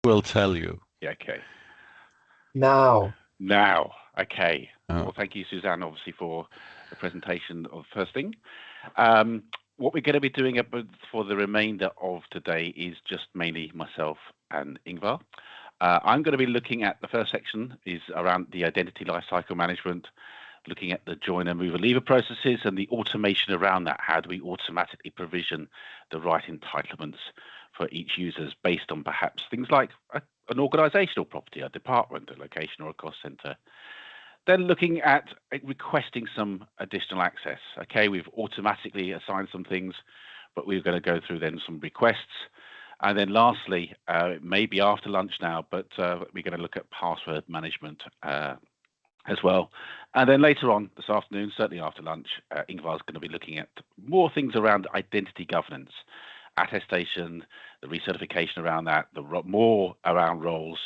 Will tell you. Yeah, okay. Now. Now, okay. Oh. Well, thank you, Suzanne, obviously, for the presentation of first thing. Um, what we're going to be doing for the remainder of today is just mainly myself and Ingvar. I'm going to be looking at the first section is around the identity lifecycle management, looking at the joiner, mover, lever processes and the automation around that. How do we automatically provision the right entitlements for each users based on perhaps things like an organizational property, a department, a location, or a cost center? Then looking at requesting some additional access. Okay, we've automatically assigned some things, but we're going to go through then some requests. And then lastly, maybe after lunch now, but we're going to look at password management as well. And then later on this afternoon, certainly after lunch, Ingvar is going to be looking at more things around identity governance, attestation, the recertification around that, more around roles,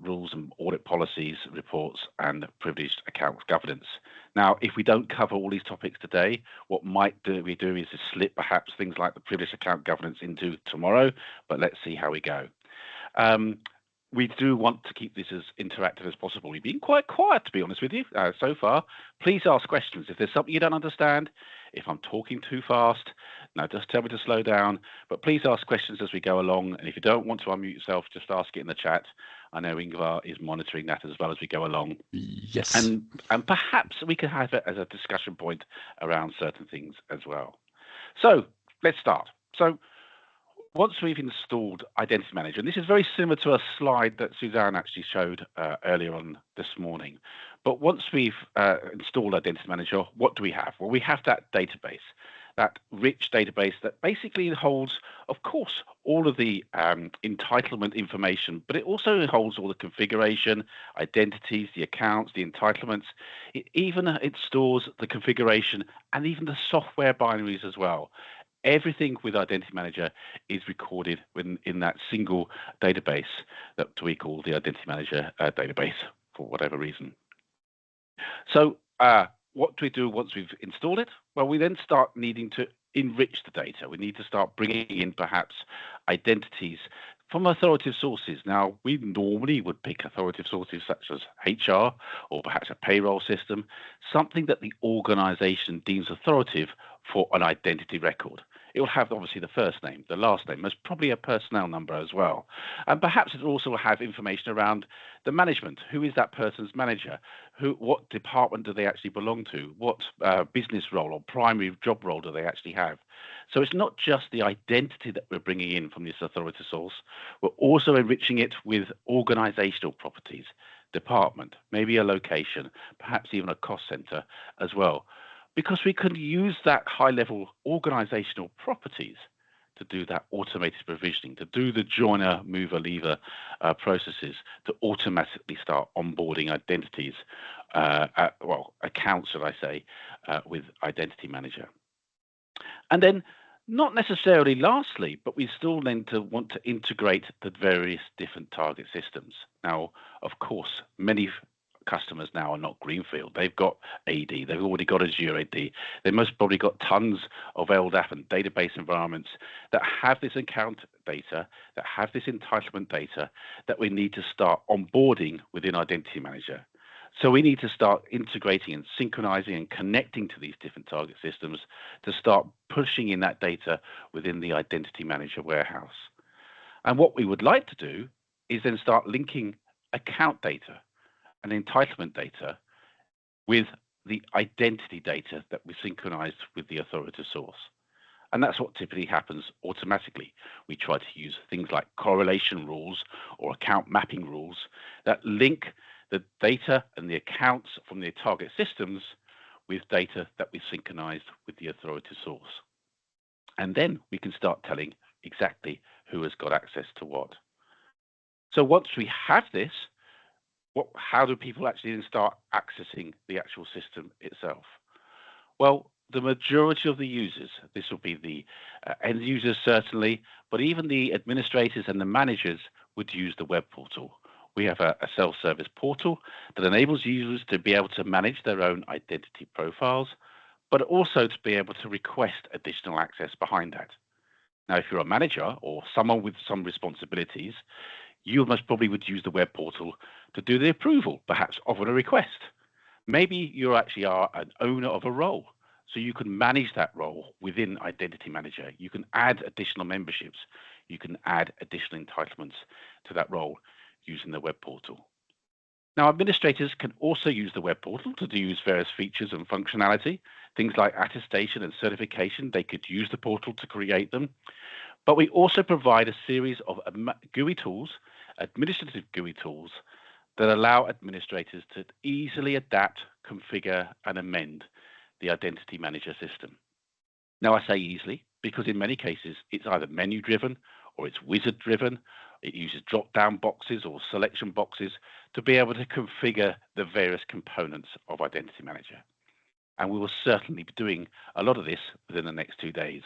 rules and audit policies, reports, and privileged account governance. Now, if we don't cover all these topics today, what we do is to slip perhaps things like the privileged account governance into tomorrow, but let's see how we go. We do want to keep this as interactive as possible. We've been quite quiet, to be honest with you, so far. Please ask questions. If there's something you don't understand, if I'm talking too fast, no, just tell me to slow down. But please ask questions as we go along. And if you don't want to unmute yourself, just ask it in the chat. I know Ingvar is monitoring that as well as we go along. Yes. And perhaps we could have it as a discussion point around certain things as well. So let's start. So once we've installed Identity Manager, and this is very similar to a slide that Suzanne actually showed earlier on this morning, but once we've installed Identity Manager, what do we have? Well, we have that database, that rich database that basically holds, of course, all of the entitlement information, but it also holds all the configuration, identities, the accounts, the entitlements. It stores the configuration and even the software binaries as well. Everything with Identity Manager is recorded in that single database that we call the Identity Manager database for whatever reason. So what do we do once we've installed it? Well, we then start needing to enrich the data. We need to start bringing in perhaps identities from authoritative sources. Now, we normally would pick authoritative sources such as HR or perhaps a payroll system, something that the organization deems authoritative for an identity record. It will have obviously the first name, the last name, most probably a personnel number as well. And perhaps it will also have information around the management. Who is that person's manager? What department do they actually belong to? What business role or primary job role do they actually have? So it's not just the identity that we're bringing in from this authoritative source, we're also enriching it with organizational properties, department, maybe a location, perhaps even a cost center as well, because we can use that high-level organizational properties to do that automated provisioning, to do the joiner, mover, lever processes, to automatically start onboarding identities, accounts, should I say, with Identity Manager. And then not necessarily lastly, but we still then want to integrate the various different target systems. Now, of course, many customers now are not greenfield. They've got AD, they've already got Azure AD. They most probably got tons of LDAP and database environments that have this account data, that have this entitlement data that we need to start onboarding within Identity Manager. So we need to start integrating and synchronizing and connecting to these different target systems to start pushing in that data within the Identity Manager warehouse. And what we would like to do is then start linking account data and entitlement data with the identity data that we synchronized with the authoritative source. And that's what typically happens automatically. We try to use things like correlation rules or account mapping rules that link the data and the accounts from the target systems with data that we synchronized with the authoritative source. And then we can start telling exactly who has got access to what. So once we have this, how do people actually then start accessing the actual system itself? Well, the majority of the users, this will be the end users certainly, but even the administrators and the managers would use the web portal. We have a self-service portal that enables users to be able to manage their own identity profiles, but also to be able to request additional access behind that. Now, if you're a manager or someone with some responsibilities, You most probably would use the web portal to do the approval, perhaps of a request. Maybe you actually are an owner of a role, so you can manage that role within Identity Manager. You can add additional memberships. You can add additional entitlements to that role using the web portal. Now, administrators can also use the web portal to use various features and functionality, things like attestation and certification. They could use the portal to create them. But we also provide a series of GUI tools, administrative GUI tools, that allow administrators to easily adapt, configure, and amend the Identity Manager system. Now, I say easily because in many cases, it's either menu-driven or it's wizard-driven. It uses drop-down boxes or selection boxes to be able to configure the various components of Identity Manager. And we will certainly be doing a lot of this within the next 2 days.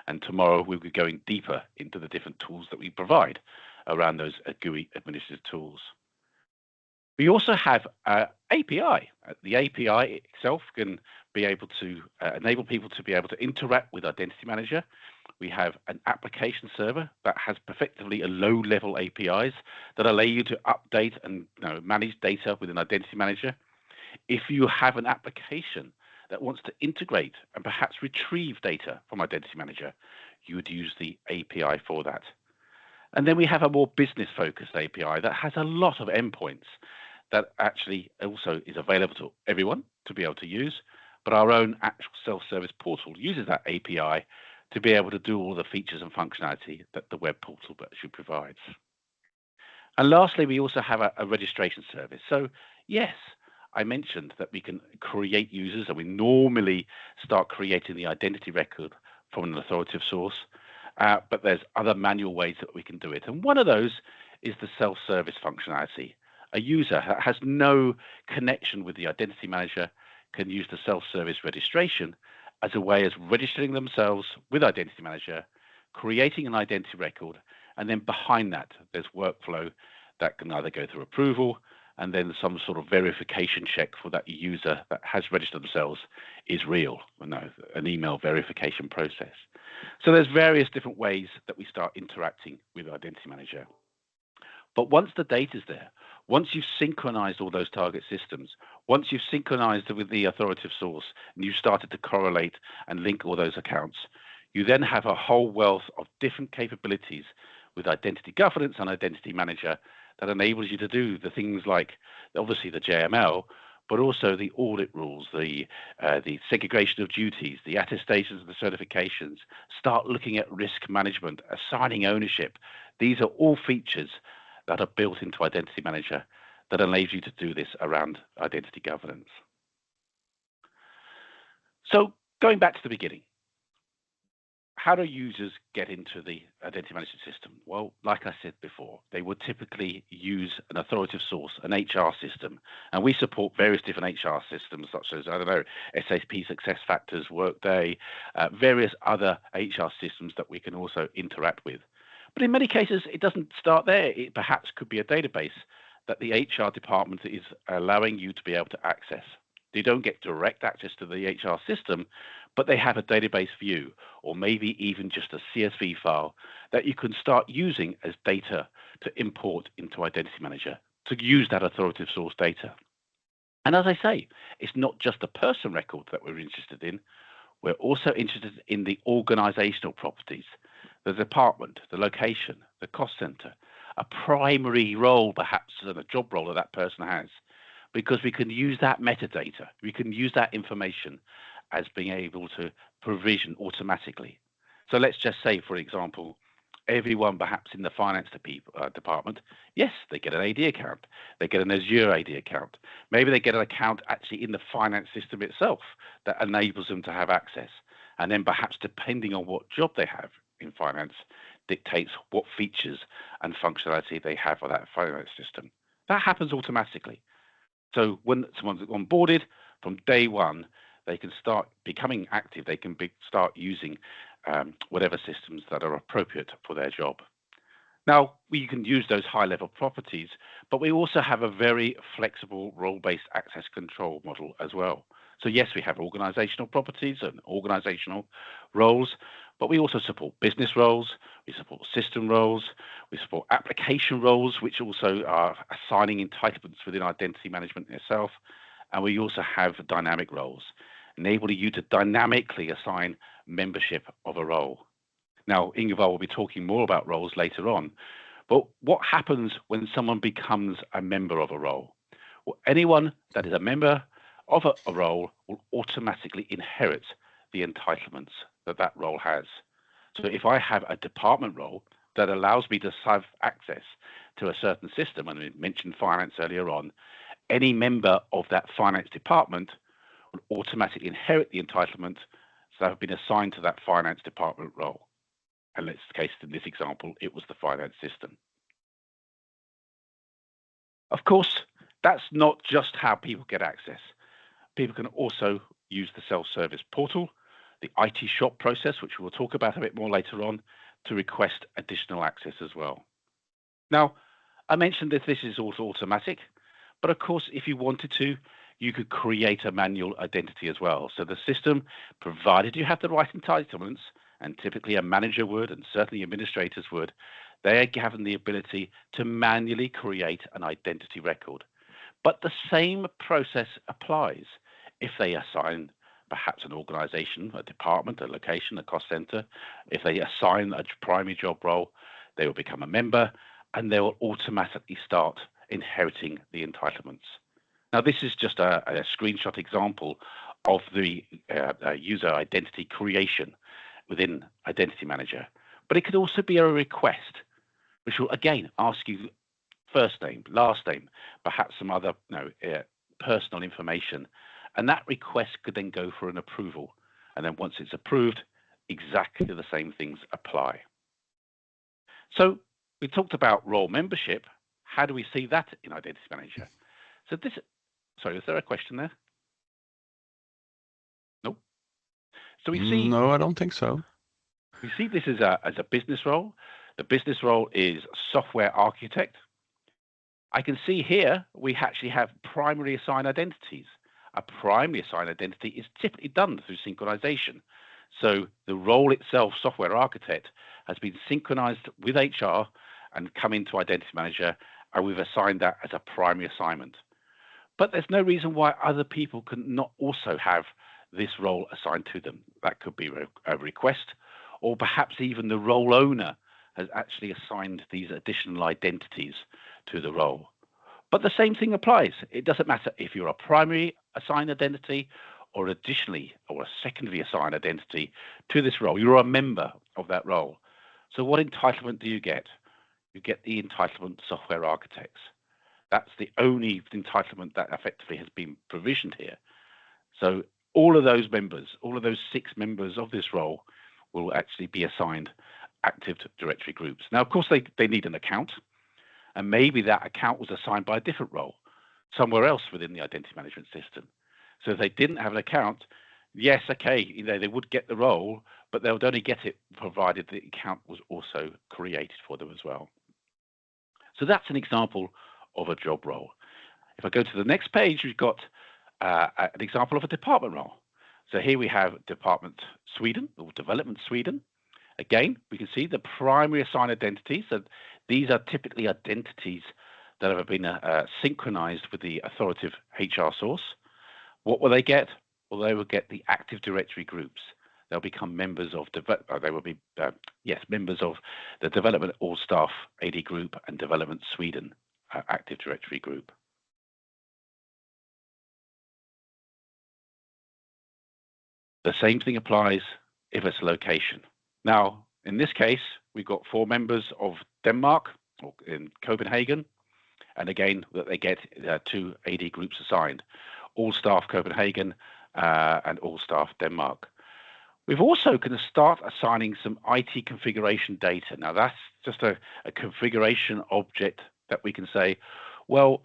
And tomorrow we'll be going deeper into the different tools that we provide around those GUI administrative tools. We also have API. The API itself can be able to enable people to be able to interact with Identity Manager. We have an application server that has effectively a low-level APIs that allow you to update and manage data within Identity Manager. If you have an application that wants to integrate and perhaps retrieve data from Identity Manager, you would use the API for that. And then we have a more business-focused API that has a lot of endpoints that actually also is available to everyone to be able to use, but our own actual self-service portal uses that API to be able to do all the features and functionality that the web portal actually provides. And lastly, we also have a registration service. So yes, I mentioned that we can create users, and we normally start creating the identity record from an authoritative source, but there's other manual ways that we can do it. And one of those is the self-service functionality. A user that has no connection with the Identity Manager can use the self-service registration as a way of registering themselves with Identity Manager, creating an identity record, and then behind that, there's workflow that can either go through approval and then some sort of verification check for that user that has registered themselves is real, an email verification process. So there's various different ways that we start interacting with Identity Manager. But once the data is there, once you've synchronized all those target systems, once you've synchronized with the authoritative source and you've started to correlate and link all those accounts, you then have a whole wealth of different capabilities with identity governance and Identity Manager that enables you to do the things like, obviously, the JML, but also the audit rules, the segregation of duties, the attestations and the certifications, start looking at risk management, assigning ownership. These are all features that are built into Identity Manager that enables you to do this around identity governance. So going back to the beginning, how do users get into the Identity Management system? Well, like I said before, they would typically use an authoritative source, an HR system, and we support various different HR systems such as, SAP SuccessFactors, Workday, various other HR systems that we can also interact with. But in many cases, it doesn't start there. It perhaps could be a database that the HR department is allowing you to be able to access. They don't get direct access to the HR system, but they have a database view, or maybe even just a CSV file that you can start using as data to import into Identity Manager to use that authoritative source data. And as I say, it's not just the person record that we're interested in. We're also interested in the organizational properties, the department, the location, the cost center, a primary role, perhaps, and a job role that person has, because we can use that metadata. We can use that information as being able to provision automatically. So let's just say, for example, everyone perhaps in the finance department, yes, they get an AD account. They get an Azure AD account. Maybe they get an account actually in the finance system itself that enables them to have access. And then perhaps depending on what job they have in finance dictates what features and functionality they have for that finance system. That happens automatically. So when someone's onboarded from day one, they can start becoming active. They can start using whatever systems that are appropriate for their job. Now, we can use those high-level properties, but we also have a very flexible role-based access control model as well. So yes, we have organizational properties and organizational roles, But we also support business roles, we support system roles, we support application roles, which also are assigning entitlements within identity management itself. And we also have dynamic roles, enabling you to dynamically assign membership of a role. Now, Ingvar will be talking more about roles later on, but what happens when someone becomes a member of a role? Well, anyone that is a member of a role will automatically inherit the entitlements that that role has. So if I have a department role that allows me to have access to a certain system, and we mentioned finance earlier on, any member of that finance department will automatically inherit the entitlement that have been assigned to that finance department role. And in this example, it was the finance system. Of course, that's not just how people get access. People can also use the self-service portal, the IT shop process, which we'll talk about a bit more later on, to request additional access as well. Now, I mentioned that this is also automatic, but of course, if you wanted to, you could create a manual identity as well. So the system, provided you have the right entitlements, and typically a manager would, and certainly administrators would, they are given the ability to manually create an identity record. But the same process applies if they assign perhaps an organization, a department, a location, a cost center. If they assign a primary job role, they will become a member and they will automatically start inheriting the entitlements. Now, this is just a screenshot example of the user identity creation within Identity Manager, but it could also be a request, which will again ask you first name, last name, perhaps some other personal information, and that request could then go for an approval. And then once it's approved, exactly the same things apply. So we talked about role membership. How do we see that in Identity Manager? So sorry, is there a question there? Nope. So we see. No, I don't think so. We see this as a business role. The business role is software architect. I can see here we actually have primary assigned identities. A primary assigned identity is typically done through synchronization. So the role itself, software architect, has been synchronized with HR and come into Identity Manager, and we've assigned that as a primary assignment. But there's no reason why other people can not also have this role assigned to them. That could be a request, or perhaps even the role owner has actually assigned these additional identities to the role. But the same thing applies. It doesn't matter if you're a primary assigned identity or additionally or a secondary assigned identity to this role. You're a member of that role. So what entitlement do you get? You get the entitlement software architects. That's the only entitlement that effectively has been provisioned here. So all of those members, all of those 6 members of this role will actually be assigned Active Directory groups. Now, of course, they need an account, and maybe that account was assigned by a different role somewhere else within the identity management system. So if they didn't have an account, yes, okay, they would get the role, but they would only get it provided the account was also created for them as well. So that's an example of a job role. If I go to the next page, we've got an example of a department role. So here we have Department Sweden or Development Sweden. Again, we can see the primary assigned identities. So these are typically identities that have been synchronized with the authoritative HR source. What will they get? Well, they will get the Active Directory groups. They'll become members of members of the Development All Staff AD group and Development Sweden Active Directory group. The same thing applies if it's a location. Now, in this case, we've got 4 members of Denmark or in Copenhagen, and again, that they get 2 AD groups assigned, All Staff Copenhagen and All Staff Denmark. We've also going to start assigning some IT configuration data. Now, that's just a configuration object that we can say, well,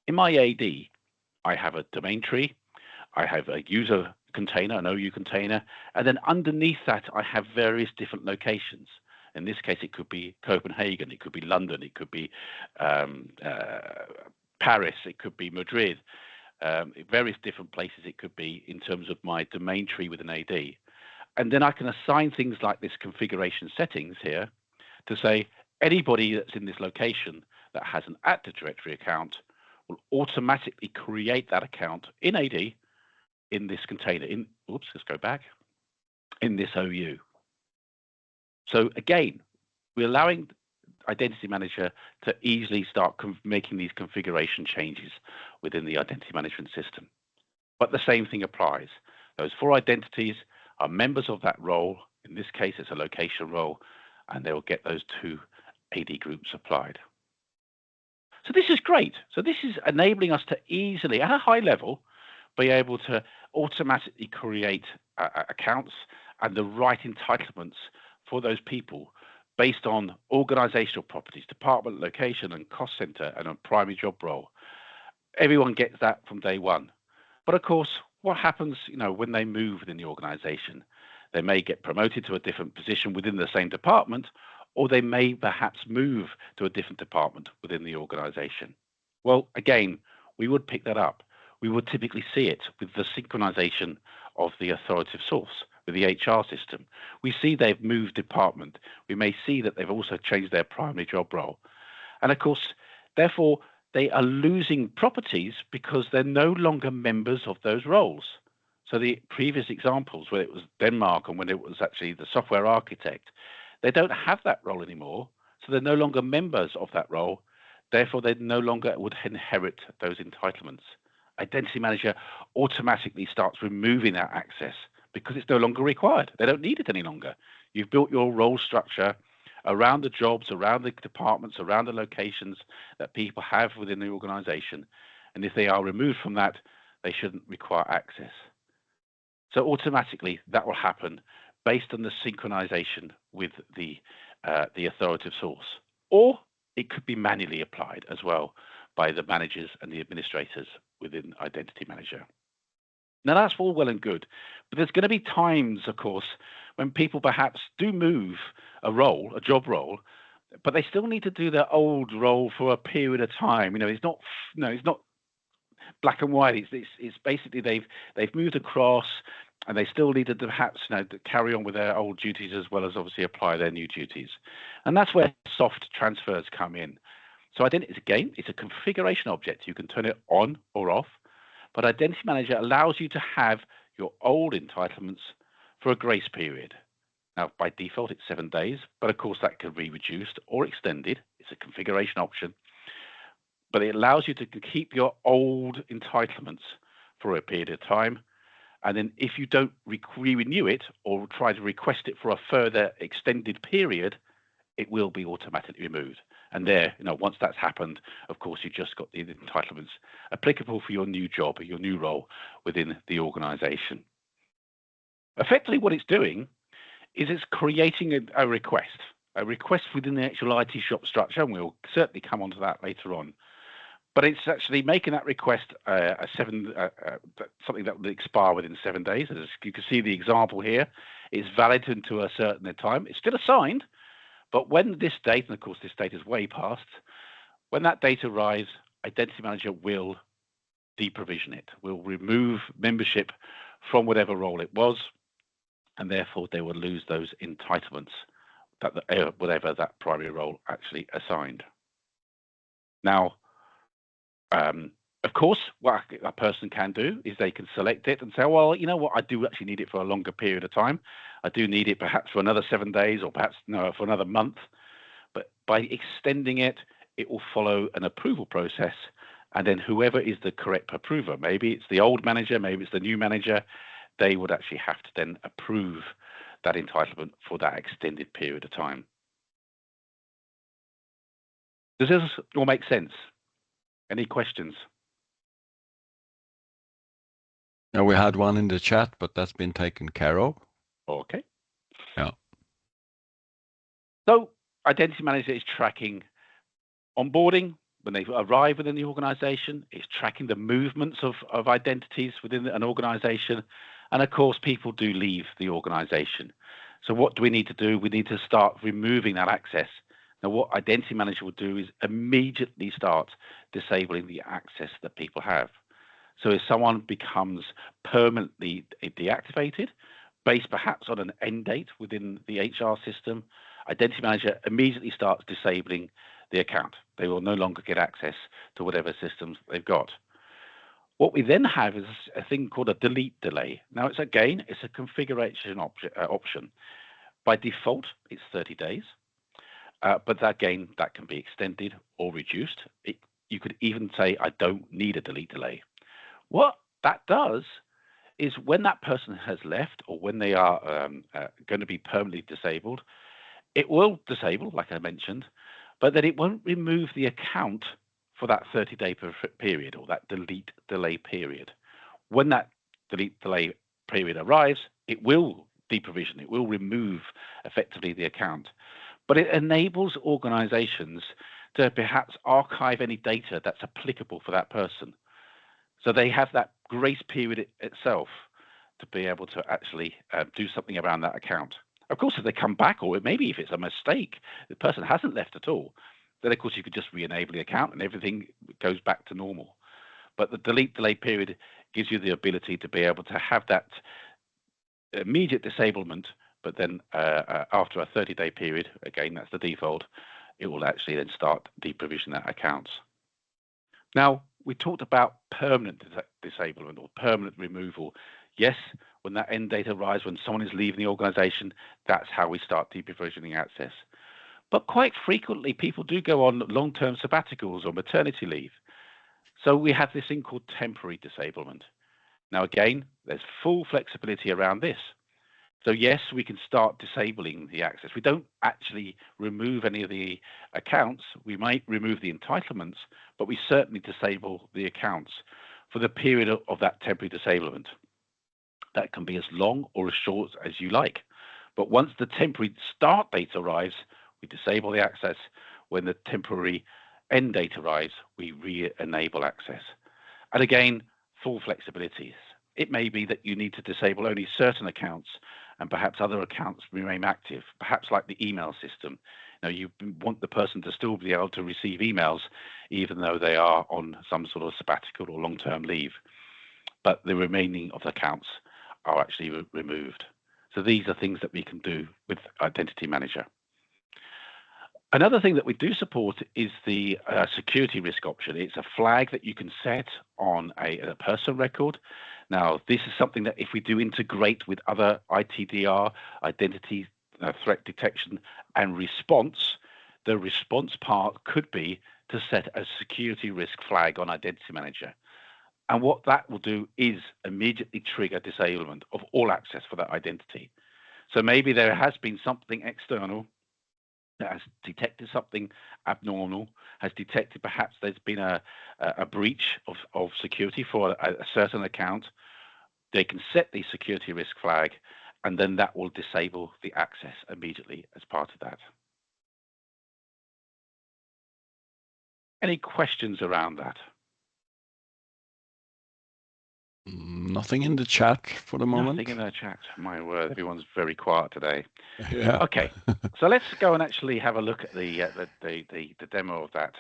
in my AD, I have a domain tree, I have a user container, an OU container, and then underneath that, I have various different locations. In this case, it could be Copenhagen, it could be London, it could be Paris, it could be Madrid, various different places it could be in terms of my domain tree with an AD. And then I can assign things like this configuration settings here to say anybody that's in this location that has an Active Directory account will automatically create that account in AD in this container. Let's go back. In this OU. So again, we're allowing Identity Manager to easily start making these configuration changes within the identity management system. But the same thing applies. Those 4 identities are members of that role. In this case, it's a location role, and they will get those 2 AD groups applied. So this is great. So this is enabling us to easily, at a high level, be able to automatically create accounts and the right entitlements for those people based on organizational properties, department, location, and cost center, and a primary job role. Everyone gets that from day one. But of course, what happens, when they move within the organization? They may get promoted to a different position within the same department, or they may perhaps move to a different department within the organization. Well, again, we would pick that up. We would typically see it with the synchronization of the authoritative source with the HR system. We see they've moved department. We may see that they've also changed their primary job role. And of course, therefore, they are losing properties because they're no longer members of those roles. So the previous examples, where it was Denmark and when it was actually the software architect, they don't have that role anymore. So they're no longer members of that role. Therefore, they no longer would inherit those entitlements. Identity Manager automatically starts removing that access because it's no longer required. They don't need it any longer. You've built your role structure around the jobs, around the departments, around the locations that people have within the organization. And if they are removed from that, they shouldn't require access. So automatically that will happen based on the synchronization with the authoritative source. Or it could be manually applied as well by the managers and the administrators within Identity Manager. Now that's all well and good, but there's going to be times, of course, when people perhaps do move a role, a job role, but they still need to do their old role for a period of time. It's not black and white. It's basically they've moved across, and they still need to perhaps to carry on with their old duties as well as obviously apply their new duties, and that's where soft transfers come in. So identity, again, it's a configuration object. You can turn it on or off, but Identity Manager allows you to have your old entitlements for a grace period. Now, by default, it's 7 days, but of course that can be reduced or extended. It's a configuration option, but it allows you to keep your old entitlements for a period of time. And then if you don't renew it or try to request it for a further extended period, it will be automatically removed. And there, once that's happened, of course, you've just got the entitlements applicable for your new job or your new role within the organization. Effectively, what it's doing is it's creating a request within the actual IT shop structure, and we'll certainly come onto that later on. But it's actually making that request something that will expire within 7 days. As you can see the example here, it's valid until a certain time. It's still assigned, but when this date, and of course this date is way past, when that date arrives, Identity Manager will deprovision it, will remove membership from whatever role it was, and therefore they will lose those entitlements that whatever that primary role actually assigned. Now, of course, what a person can do is they can select it and say, well, you know what, I do actually need it for a longer period of time. I do need it perhaps for another 7 days or perhaps for another month. But by extending it, it will follow an approval process. And then whoever is the correct approver, maybe it's the old manager, maybe it's the new manager, they would actually have to then approve that entitlement for that extended period of time. Does this all make sense? Any questions? No, we had one in the chat, but that's been taken care of. Okay. Yeah. So Identity Manager is tracking onboarding when they arrive within the organization. It's tracking the movements of identities within an organization. And of course, people do leave the organization. So what do we need to do? We need to start removing that access. Now, what Identity Manager will do is immediately start disabling the access that people have. So if someone becomes permanently deactivated, based perhaps on an end date within the HR system, Identity Manager immediately starts disabling the account. They will no longer get access to whatever systems they've got. What we then have is a thing called a delete delay. Now, it's a configuration option. By default, it's 30 days, but that can be extended or reduced. You could even say, I don't need a delete delay. What that does is when that person has left or when they are going to be permanently disabled, it will disable, like I mentioned, but then it won't remove the account for that 30-day period or that delete delay period. When that delete delay period arrives, it will deprovision, it will remove effectively the account. But it enables organizations to perhaps archive any data that's applicable for that person. So they have that grace period itself to be able to actually do something around that account. Of course, if they come back, or maybe if it's a mistake, the person hasn't left at all, then of course you could just re-enable the account and everything goes back to normal. But the delete delay period gives you the ability to be able to have that immediate disablement, but then after a 30-day period, again, that's the default, it will actually then start deprovision that accounts. Now, we talked about permanent disablement or permanent removal. Yes, when that end date arrives, when someone is leaving the organization, that's how we start deprovisioning access. But quite frequently, people do go on long-term sabbaticals or maternity leave. So we have this thing called temporary disablement. Now, again, there's full flexibility around this. So yes, we can start disabling the access. We don't actually remove any of the accounts. We might remove the entitlements, but we certainly disable the accounts for the period of that temporary disablement. That can be as long or as short as you like. But once the temporary start date arrives, we disable the access. When the temporary end date arrives, we re-enable access. And again, full flexibilities. It may be that you need to disable only certain accounts and perhaps other accounts remain active, perhaps like the email system. You want the person to still be able to receive emails even though they are on some sort of sabbatical or long-term leave. But the remaining of the accounts are actually removed. So these are things that we can do with Identity Manager. Another thing that we do support is the security risk option. It's a flag that you can set on a person record. Now, this is something that if we do integrate with other ITDR, identity threat detection and response, the response part could be to set a security risk flag on Identity Manager. And what that will do is immediately trigger disablement of all access for that identity. So maybe there has been something external that has detected something abnormal, has detected perhaps there's been a breach of security for a certain account. They can set the security risk flag, and then that will disable the access immediately as part of that. Any questions around that? Nothing in the chat for the moment. Nothing in the chat. My word, everyone's very quiet today. Yeah. Okay, so let's go and actually have a look at the demo of that.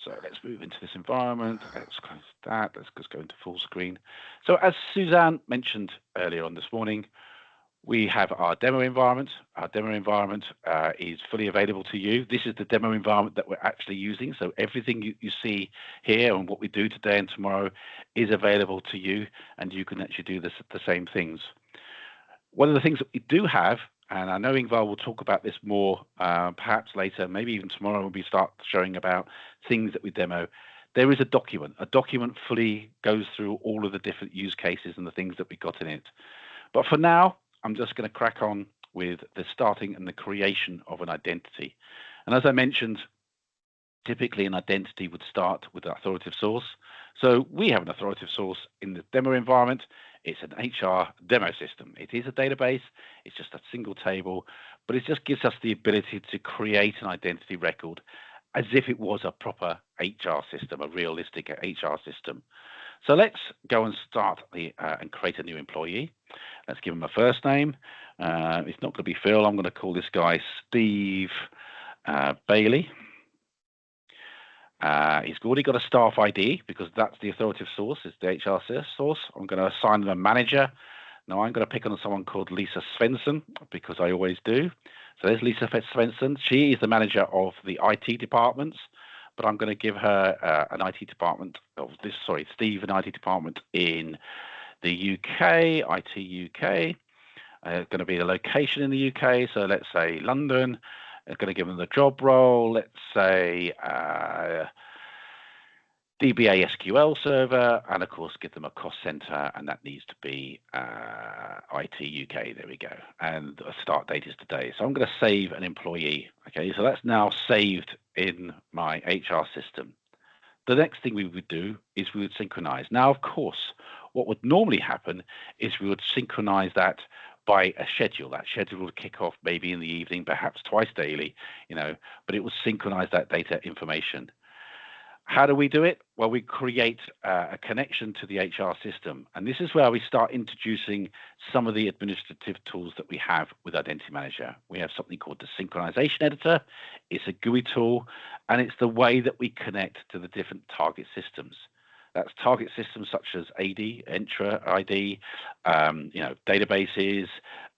So let's move into this environment. Let's close that. Let's just go into full screen. So as Suzanne mentioned earlier on this morning, we have our demo environment. Our demo environment is fully available to you. This is the demo environment that we're actually using. So everything you see here and what we do today and tomorrow is available to you, and you can actually do the same things. One of the things that we do have, and I know Ingvar will talk about this more perhaps later, maybe even tomorrow when we start showing about things that we demo, there is a document. A document fully goes through all of the different use cases and the things that we got in it. But for now, I'm just going to crack on with the starting and the creation of an identity. And as I mentioned, typically an identity would start with an authoritative source. So we have an authoritative source in the demo environment. It's an HR demo system. It is a database. It's just a single table, but it just gives us the ability to create an identity record as if it was a proper HR system, a realistic HR system. So let's go and start and create a new employee. Let's give him a first name. It's not going to be Phil. I'm going to call this guy Steve Bailey. He's already got a staff ID because that's the authoritative source. It's the HR source. I'm going to assign him a manager. Now I'm going to pick on someone called Lisa Svensson because I always do. So there's Lisa Svensson. She is the manager of the IT departments, but I'm going to give her an IT department Steve, an IT department in the UK, IT UK. Going to be the location in the UK. So let's say London. Going to give them the job role. Let's say DBA SQL server, and of course give them a cost center, and that needs to be IT UK. There we go. And the start date is today. So I'm going to save an employee. Okay, so that's now saved in my HR system. The next thing we would do is we would synchronize. Now, of course, what would normally happen is we would synchronize that by a schedule. That schedule would kick off maybe in the evening, perhaps twice daily, but it would synchronize that data information. How do we do it? Well, we create a connection to the HR system. And this is where we start introducing some of the administrative tools that we have with Identity Manager. We have something called the synchronization editor. It's a GUI tool, and it's the way that we connect to the different target systems. That's target systems such as AD, Entra ID, databases,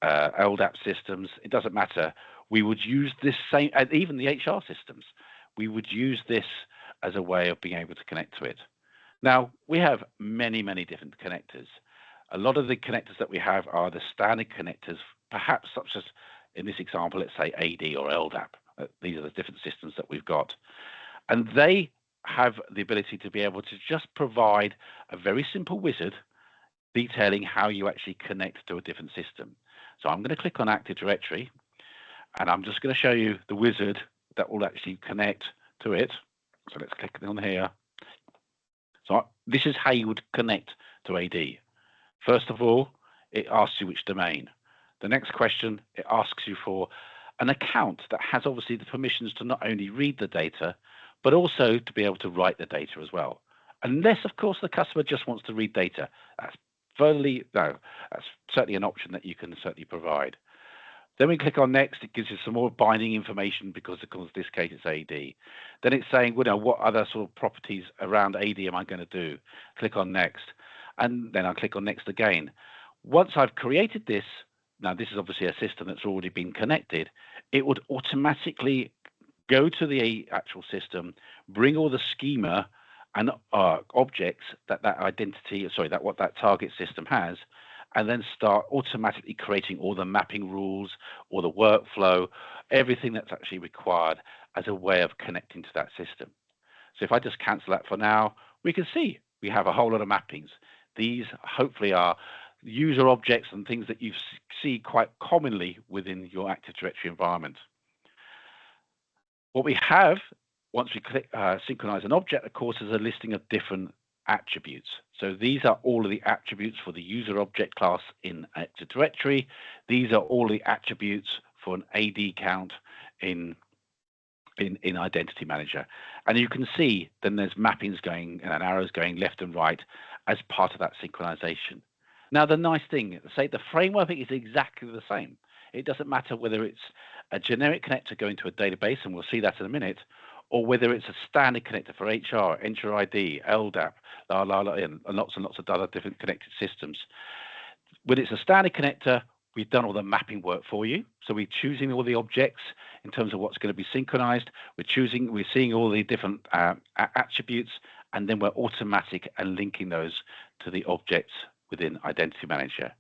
LDAP systems. It doesn't matter. We would use this same, and even the HR systems. We would use this as a way of being able to connect to it. Now, we have many, many different connectors. A lot of the connectors that we have are the standard connectors, perhaps such as, in this example, let's say AD or LDAP. These are the different systems that we've got. And they have the ability to be able to just provide a very simple wizard detailing how you actually connect to a different system. So I'm going to click on Active Directory, and I'm just going to show you the wizard that will actually connect to it. So let's click on here. So this is how you would connect to AD. First of all, it asks you which domain. The next question, it asks you for an account that has obviously the permissions to not only read the data, but also to be able to write the data as well. Unless, of course, the customer just wants to read data. That's certainly an option that you can certainly provide. Then we click on next. It gives you some more binding information because in this case it's AD. Then it's saying, what other sort of properties around AD am I going to do? Click on next. And then I'll click on next again. Once I've created this, now this is obviously a system that's already been connected, it would automatically go to the actual system, bring all the schema and objects that target system has, and then start automatically creating all the mapping rules or the workflow, everything that's actually required as a way of connecting to that system. So if I just cancel that for now, we can see we have a whole lot of mappings. These hopefully are user objects and things that you see quite commonly within your Active Directory environment. What we have, once we click synchronize an object, of course, is a listing of different attributes. So these are all of the attributes for the user object class in Active Directory. These are all the attributes for an AD count in Identity Manager. And you can see then there's mappings going and arrows going left and right as part of that synchronization. Now, the nice thing, say the framework is exactly the same. It doesn't matter whether it's a generic connector going to a database, and we'll see that in a minute, or whether it's a standard connector for HR, Entra ID, LDAP, and lots of other different connected systems. When it's a standard connector, we've done all the mapping work for you. So we're choosing all the objects in terms of what's going to be synchronized. We're seeing all the different attributes, and then we're automatic and linking those to the objects within Identity Manager.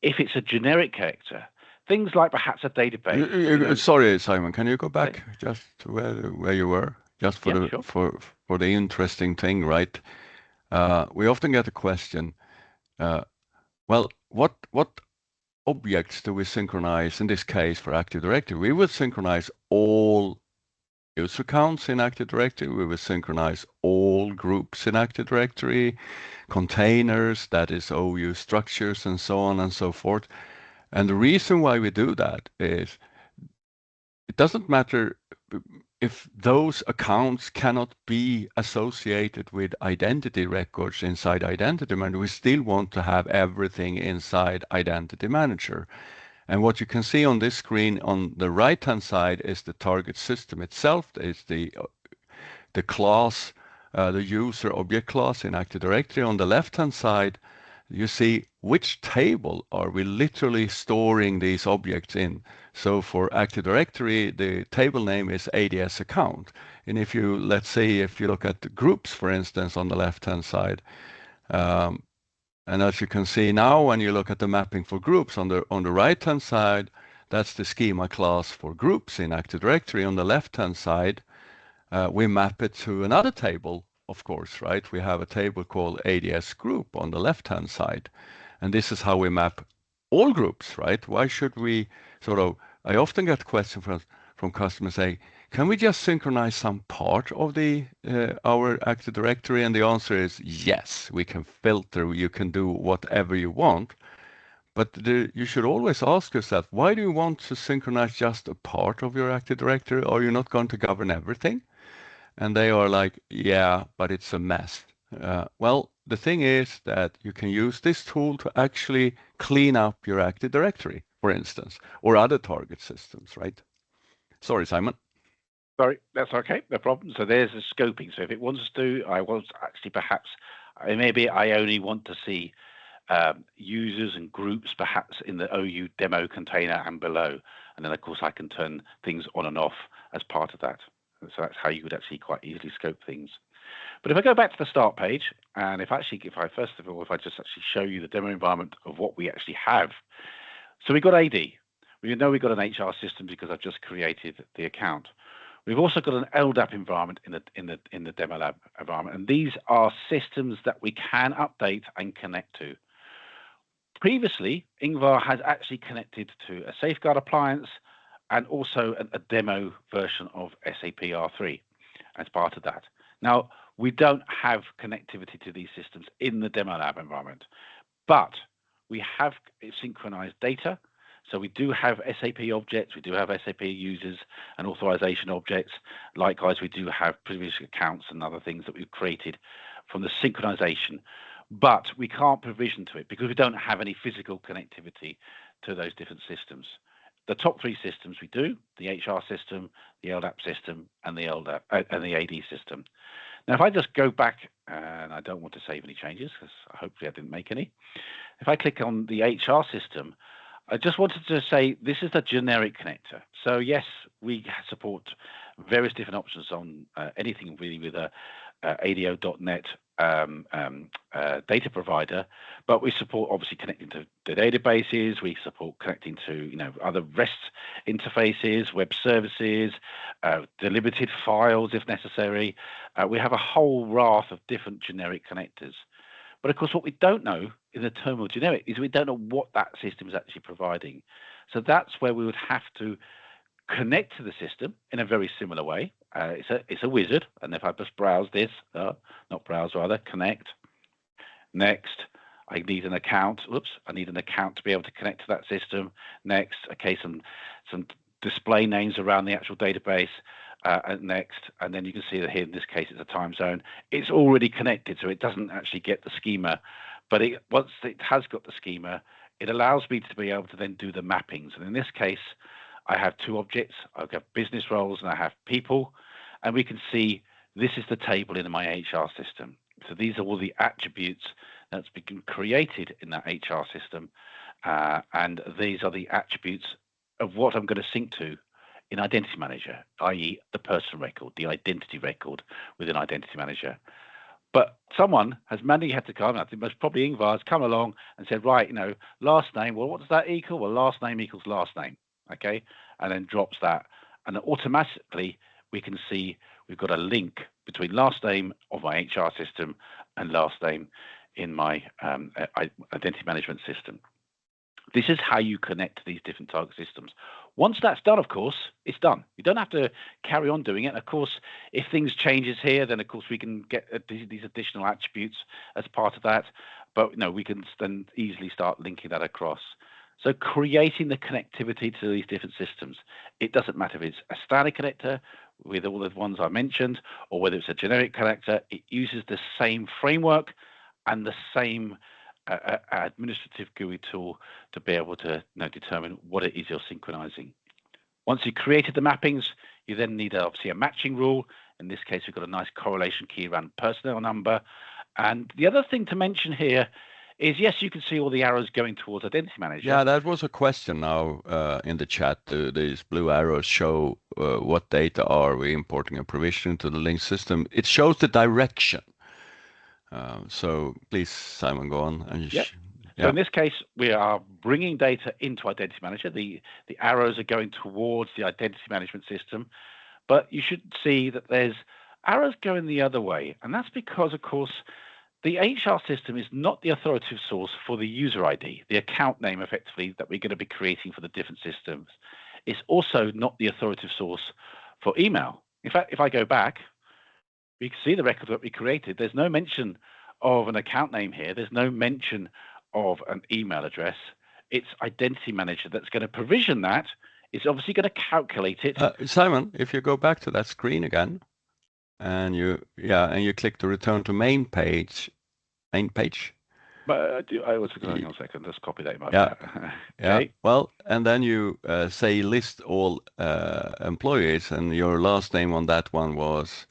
If it's a generic connector, things like perhaps a database. Sorry, Simon, can you go back just to where you were? Just for for the interesting thing, right? We often get a question. Well, what objects do we synchronize in this case for Active Directory? We would synchronize all user accounts in Active Directory. We would synchronize all groups in Active Directory, containers, that is OU structures, and so on and so forth. And the reason why we do that is it doesn't matter if those accounts cannot be associated with identity records inside Identity Manager. We still want to have everything inside Identity Manager. And what you can see on this screen on the right-hand side is the target system itself. It's the class, the user object class in Active Directory. On the left-hand side, you see which table are we literally storing these objects in. So for Active Directory, the table name is ADS account. And if you, let's say, if you look at the groups, for instance, on the left-hand side, and as you can see now, when you look at the mapping for groups on the right-hand side, that's the schema class for groups in Active Directory. On the left-hand side, we map it to another table, of course, right? We have a table called ADS group on the left-hand side. And this is how we map all groups, right? Why should we I often get questions from customers saying, can we just synchronize some part of our Active Directory? And the answer is yes, we can filter, you can do whatever you want. But you should always ask yourself, why do you want to synchronize just a part of your Active Directory? Are you not going to govern everything? And they are like, yeah, but it's a mess. Well, the thing is that you can use this tool to actually clean up your Active Directory, for instance, or other target systems, right? Sorry, Simon. Sorry, that's okay, no problem. So there's the scoping. So if it wants to, I was actually perhaps, maybe I only want to see users and groups perhaps in the OU demo container and below. And then of course I can turn things on and off as part of that. So that's how you would actually quite easily scope things. But if I go back to the start page, and if I just actually show you the demo environment of what we actually have. So we've got AD. We know we've got an HR system because I've just created the account. We've also got an LDAP environment in the demo lab environment, and these are systems that we can update and connect to. Previously, Ingvar has actually connected to a Safeguard appliance and also a demo version of SAP R3 as part of that. Now, we don't have connectivity to these systems in the demo lab environment, but we have synchronized data. So we do have SAP objects, we do have SAP users and authorization objects. Likewise, we do have previous accounts and other things that we've created from the synchronization, but we can't provision to it because we don't have any physical connectivity to those different systems. The top three systems we do: the HR system, the LDAP system, and the AD system. Now, if I just go back, and I don't want to save any changes because hopefully I didn't make any. If I click on the HR system, I just wanted to say this is the generic connector. So yes, we support various different options on anything really with a ADO.NET data provider, but we support obviously connecting to the databases. We support connecting to other REST interfaces, web services, delimited files if necessary. We have a whole raft of different generic connectors. But of course, what we don't know in the term of generic is we don't know what that system is actually providing. So that's where we would have to connect to the system in a very similar way. It's a wizard, and if I just browse this, connect. Next, I need an account. I need an account to be able to connect to that system. Next, okay, some display names around the actual database. Next, and then you can see that here in this case it's a time zone. It's already connected, so it doesn't actually get the schema, but once it has got the schema, it allows me to be able to then do the mappings. And in this case, I have two objects. I've got business roles and I have people, and we can see this is the table in my HR system. So these are all the attributes that's been created in that HR system, and these are the attributes of what I'm going to sync to in Identity Manager, i.e. the person record, the identity record within Identity Manager. But someone has manually had to come, I think most probably Ingvar has come along and said, right, last name, well, what does that equal? Well, last name equals last name, okay? And then drops that. And then automatically we can see we've got a link between last name of my HR system and last name in my identity management system. This is how you connect to these different target systems. Once that's done, of course, it's done. You don't have to carry on doing it. Of course, if things changes here, then of course we can get these additional attributes as part of that. But we can then easily start linking that across. So creating the connectivity to these different systems. It doesn't matter if it's a static connector with all the ones I mentioned, or whether it's a generic connector. It uses the same framework and the same administrative GUI tool to be able to determine what it is you're synchronizing. Once you created the mappings, you then need obviously a matching rule. In this case, we've got a nice correlation key around personnel number. And the other thing to mention here is, yes, you can see all the arrows going towards Identity Manager. Yeah, that was a question now in the chat. These blue arrows show what data are we importing and provisioning to the link system. It shows the direction. So please, Simon, go on. And So in this case, we are bringing data into Identity Manager. The arrows are going towards the identity management system, but you should see that there's arrows going the other way. And that's because, of course, the HR system is not the authoritative source for the user ID, the account name effectively that we're going to be creating for the different systems. It's also not the authoritative source for email. In fact, if I go back, we can see the record that we created. There's no mention of an account name here. There's no mention of an email address. It's Identity Manager that's going to provision that. It's obviously going to calculate it. Simon, if you go back to that screen again, and you click to return to main page. But I was going on a second. Let's copy that. Okay. Yeah. Well, and then you say list all employees, and your last name on that one was.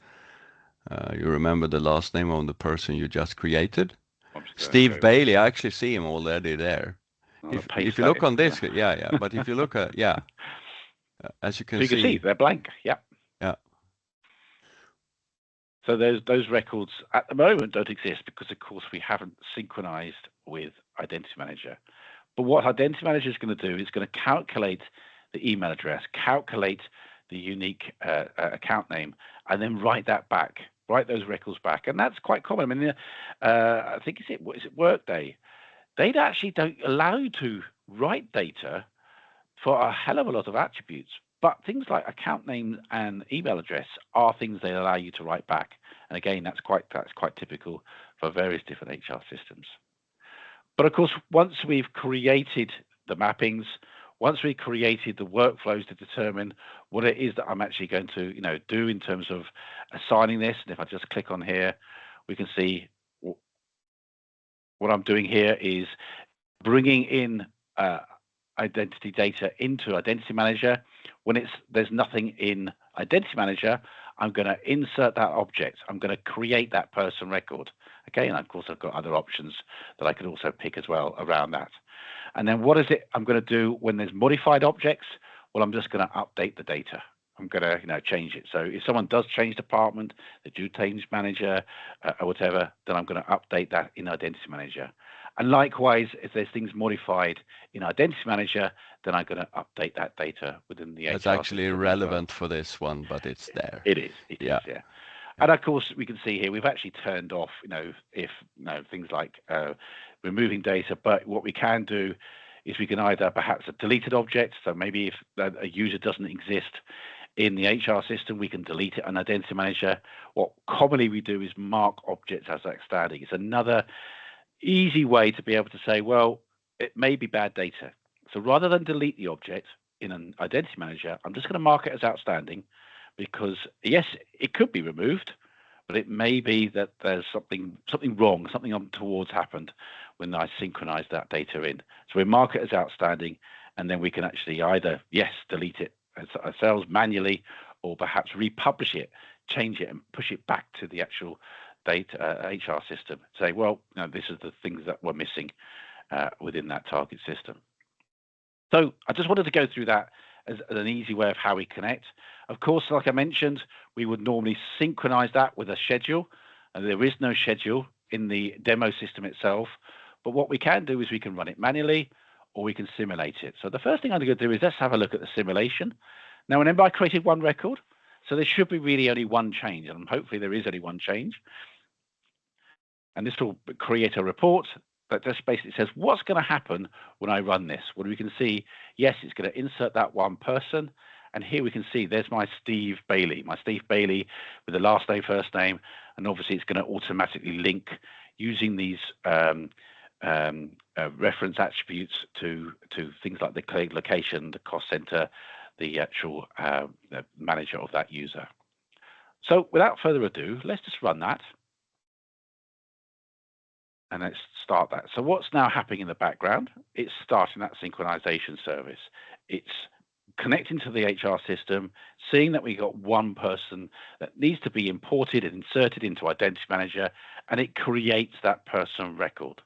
You remember the last name of the person you just created? Steve Bailey. I actually see him already there. If you look on this, but if you look at, as you can see, they're blank. Yeah. So those records at the moment don't exist because, of course, we haven't synchronized with Identity Manager. But what Identity Manager is going to do is going to calculate the email address, calculate the unique account name, and then write those records back. And that's quite common. I mean, I think is it Workday? They actually don't allow you to write data for a hell of a lot of attributes. But things like account name and email address are things they allow you to write back. And again, that's quite typical for various different HR systems. But of course, once we've created the mappings, once we created the workflows to determine what it is that I'm actually going to do in terms of assigning this, and if I just click on here, we can see what I'm doing here is bringing in identity data into Identity Manager. When there's nothing in Identity Manager, I'm going to insert that object. I'm going to create that person record. Okay, and of course I've got other options that I could also pick as well around that. And then what is it I'm going to do when there's modified objects? Well, I'm just going to update the data. I'm going to change it. So if someone does change department, they do change manager or whatever, then I'm going to update that in Identity Manager. And likewise, if there's things modified in Identity Manager, then I'm going to update that data within the HR. It's actually irrelevant for this one, but it's there. It is. It is. And of course, we can see here we've actually turned off, things like removing data. But what we can do is we can either perhaps a deleted object. So maybe if a user doesn't exist in the HR system, we can delete it in Identity Manager. What commonly we do is mark objects as outstanding. It's another easy way to be able to say, well, it may be bad data. So rather than delete the object in an Identity Manager, I'm just going to mark it as outstanding because, yes, it could be removed, but it may be that there's something wrong, something untoward happened when I synchronize that data in. So we mark it as outstanding, and then we can actually either, delete it ourselves manually, or perhaps republish it, change it, and push it back to the actual data HR system. Say, well, this is the things that were missing within that target system. So I just wanted to go through that as an easy way of how we connect. Of course, like I mentioned, we would normally synchronize that with a schedule, and there is no schedule in the demo system itself. But what we can do is we can run it manually, or we can simulate it. So the first thing I'm going to do is let's have a look at the simulation. Now, remember, I created one record, so there should be really only one change, and hopefully there is only one change. And this will create a report that just basically says what's going to happen when I run this. Well, we can see, yes, it's going to insert that one person. And here we can see there's my Steve Bailey with the last name, first name. And obviously it's going to automatically link using these reference attributes to things like the location, the cost center, the actual the manager of that user. So without further ado, let's just run that. And let's start that. So what's now happening in the background? It's starting that synchronization service. It's connecting to the HR system, seeing that we got one person that needs to be imported and inserted into Identity Manager, and it creates that person record.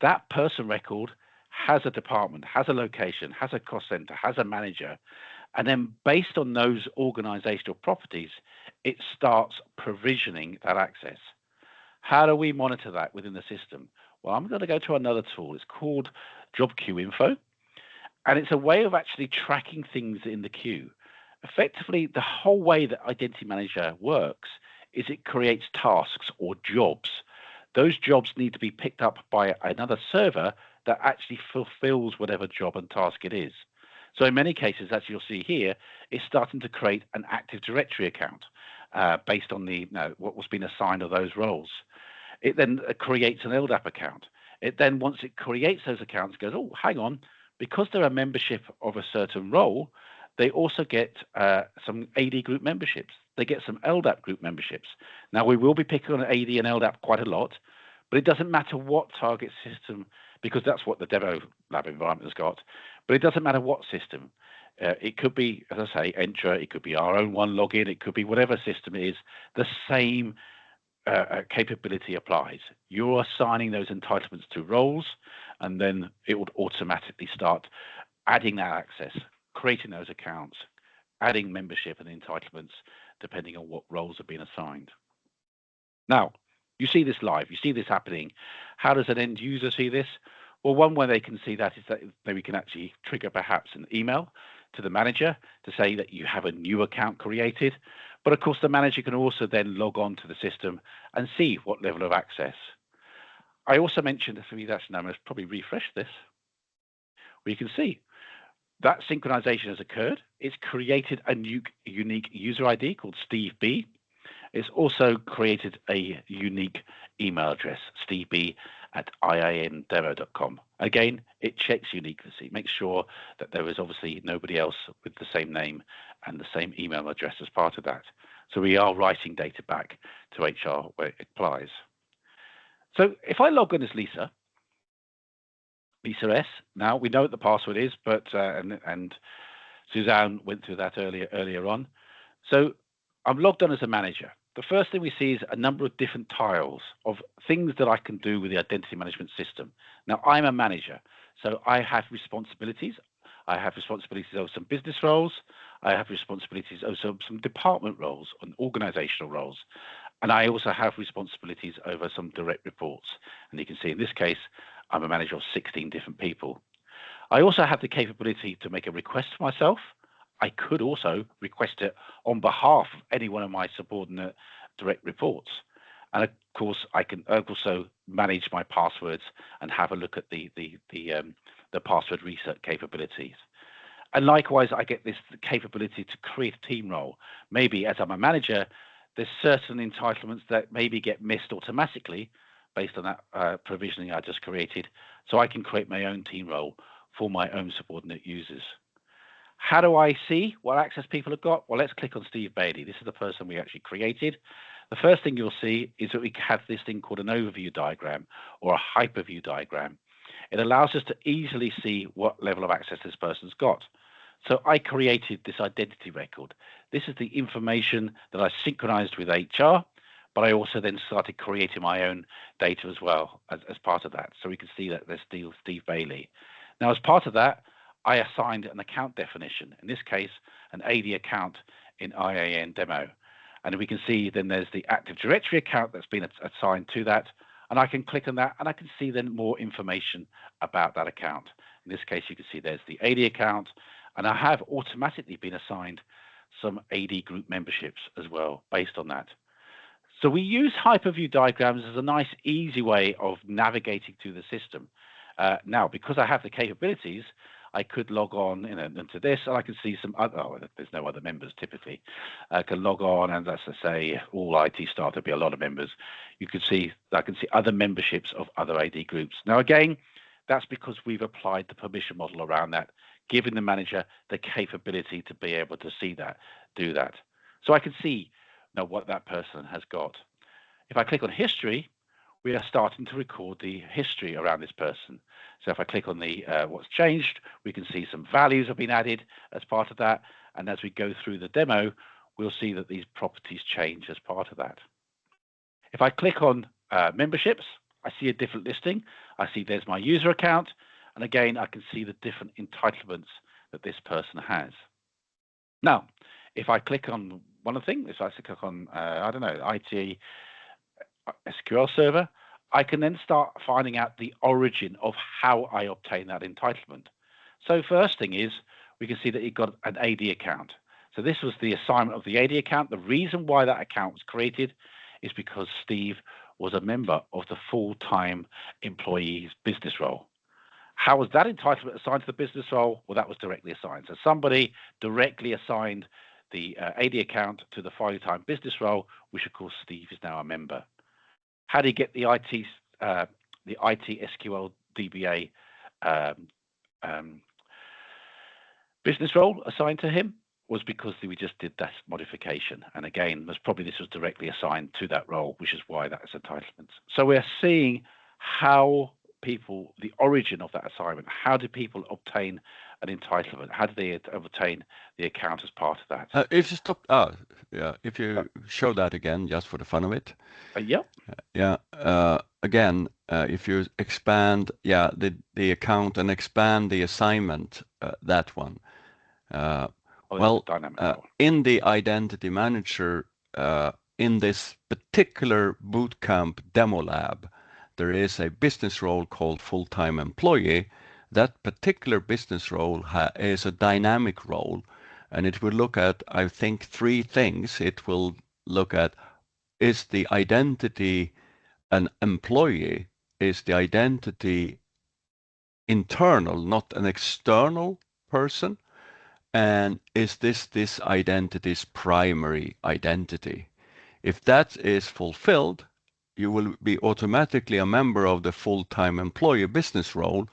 that person record has a department, has a location, has a cost center, has a manager, and then based on those organizational properties, it starts provisioning that access. How do we monitor that within the system? Well, I'm going to go to another tool. It's called Job Queue Info, and it's a way of actually tracking things in the queue. Effectively, the whole way that Identity Manager works is it creates tasks or jobs. Those jobs need to be picked up by another server that actually fulfills whatever job and task it is. So in many cases, as you'll see here, it's starting to create an Active Directory account based on what was being assigned of those roles. It then creates an LDAP account. It then, once it creates those accounts, goes, oh, hang on, because they're a membership of a certain role, they also get some AD group memberships. They get some LDAP group memberships. Now, we will be picking on AD and LDAP quite a lot, but it doesn't matter what target system, because that's what the demo lab environment has got, but it doesn't matter what system. It could be, as I say, Entra, it could be our own one login, it could be whatever system it is, the same capability applies. You're assigning those entitlements to roles, and then it would automatically start adding that access, creating those accounts, adding membership and entitlements, depending on what roles are being assigned. Now, you see this live, you see this happening. How does an end user see this? Well, one way they can see that is that we can actually trigger perhaps an email to the manager to say that you have a new account created. But of course, the manager can also then log on to the system and see what level of access. I also mentioned, for me, I'm going to probably refresh this, where you can see that synchronization has occurred. It's created a new unique user ID called Steve B. It's also created a unique email address, steveb@iindemo.com. Again, it checks uniqueness. Makes sure that there is obviously nobody else with the same name and the same email address as part of that. So we are writing data back to HR where it applies. So if I log in as Lisa S. Now we know what the password is, but and Suzanne went through that earlier on. So I'm logged on as a manager. The first thing we see is a number of different tiles of things that I can do with the identity management system. Now I'm a manager, so I have responsibilities. I have responsibilities over some business roles. I have responsibilities over some department roles and organizational roles. And I also have responsibilities over some direct reports. And you can see in this case, I'm a manager of 16 different people. I also have the capability to make a request for myself. I could also request it on behalf of any one of my subordinate direct reports. And of course, I can also manage my passwords and have a look at the password reset capabilities. And likewise, I get this capability to create a team role. Maybe as I'm a manager, there's certain entitlements that maybe get missed automatically based on that provisioning I just created. So I can create my own team role for my own subordinate users. How do I see what access people have got? Well, let's click on Steve Bailey. This is the person we actually created. The first thing you'll see is that we have this thing called an overview diagram or a hyperview diagram. It allows us to easily see what level of access this person's got. So I created this identity record. This is the information that I synchronized with HR, but I also then started creating my own data as well as part of that. So we can see that there's still Steve Bailey. Now, as part of that, I assigned an account definition, in this case, an AD account in IAN demo. And we can see then there's the Active Directory account that's been assigned to that. And I can click on that and I can see then more information about that account. In this case, you can see there's the AD account, and I have automatically been assigned some AD group memberships as well based on that. So we use hyperview diagrams as a nice, easy way of navigating through the system. Now, because I have the capabilities, I could log on into this, and I can see some other. Oh, there's no other members typically. I can log on, and as I say, all IT staff, there'll be a lot of members. You can see I can see other memberships of other AD groups. Now, again, that's because we've applied the permission model around that, giving the manager the capability to be able to see that, do that. So I can see now what that person has got. If I click on history, we are starting to record the history around this person. So if I click on the what's changed, we can see some values have been added as part of that. And as we go through the demo, we'll see that these properties change as part of that. If I click on memberships, I see a different listing. I see there's my user account. And again, I can see the different entitlements that this person has. Now, if I click on one of the things, if I click on, I don't know, IT SQL server, I can then start finding out the origin of how I obtain that entitlement. So first thing is, we can see that he got an AD account. So this was the assignment of the AD account. The reason why that account was created is because Steve was a member of the full-time employee's business role. How was that entitlement assigned to the business role? Well, that was directly assigned. So somebody directly assigned the AD account to the full-time business role, which of course Steve is now a member. How did he get the IT SQL DBA business role assigned to him? Was because we just did that modification. And again, this was directly assigned to that role, which is why that is entitlements. So we're seeing how people, the origin of that assignment, how do people obtain an entitlement? How do they obtain the account as part of that? If you stop, if you show that again, just for the fun of it. Again, if you expand, the account and expand the assignment, that one. In the Identity Manager, in this particular Bootcamp demo lab, there is a business role called full-time employee. That particular business role is a dynamic role, and it will look at, I think, 3 things. It will look at, is the identity an employee? Is the identity internal, not an external person? And is this identity's primary identity? If that is fulfilled, you will be automatically a member of the full-time employee business role.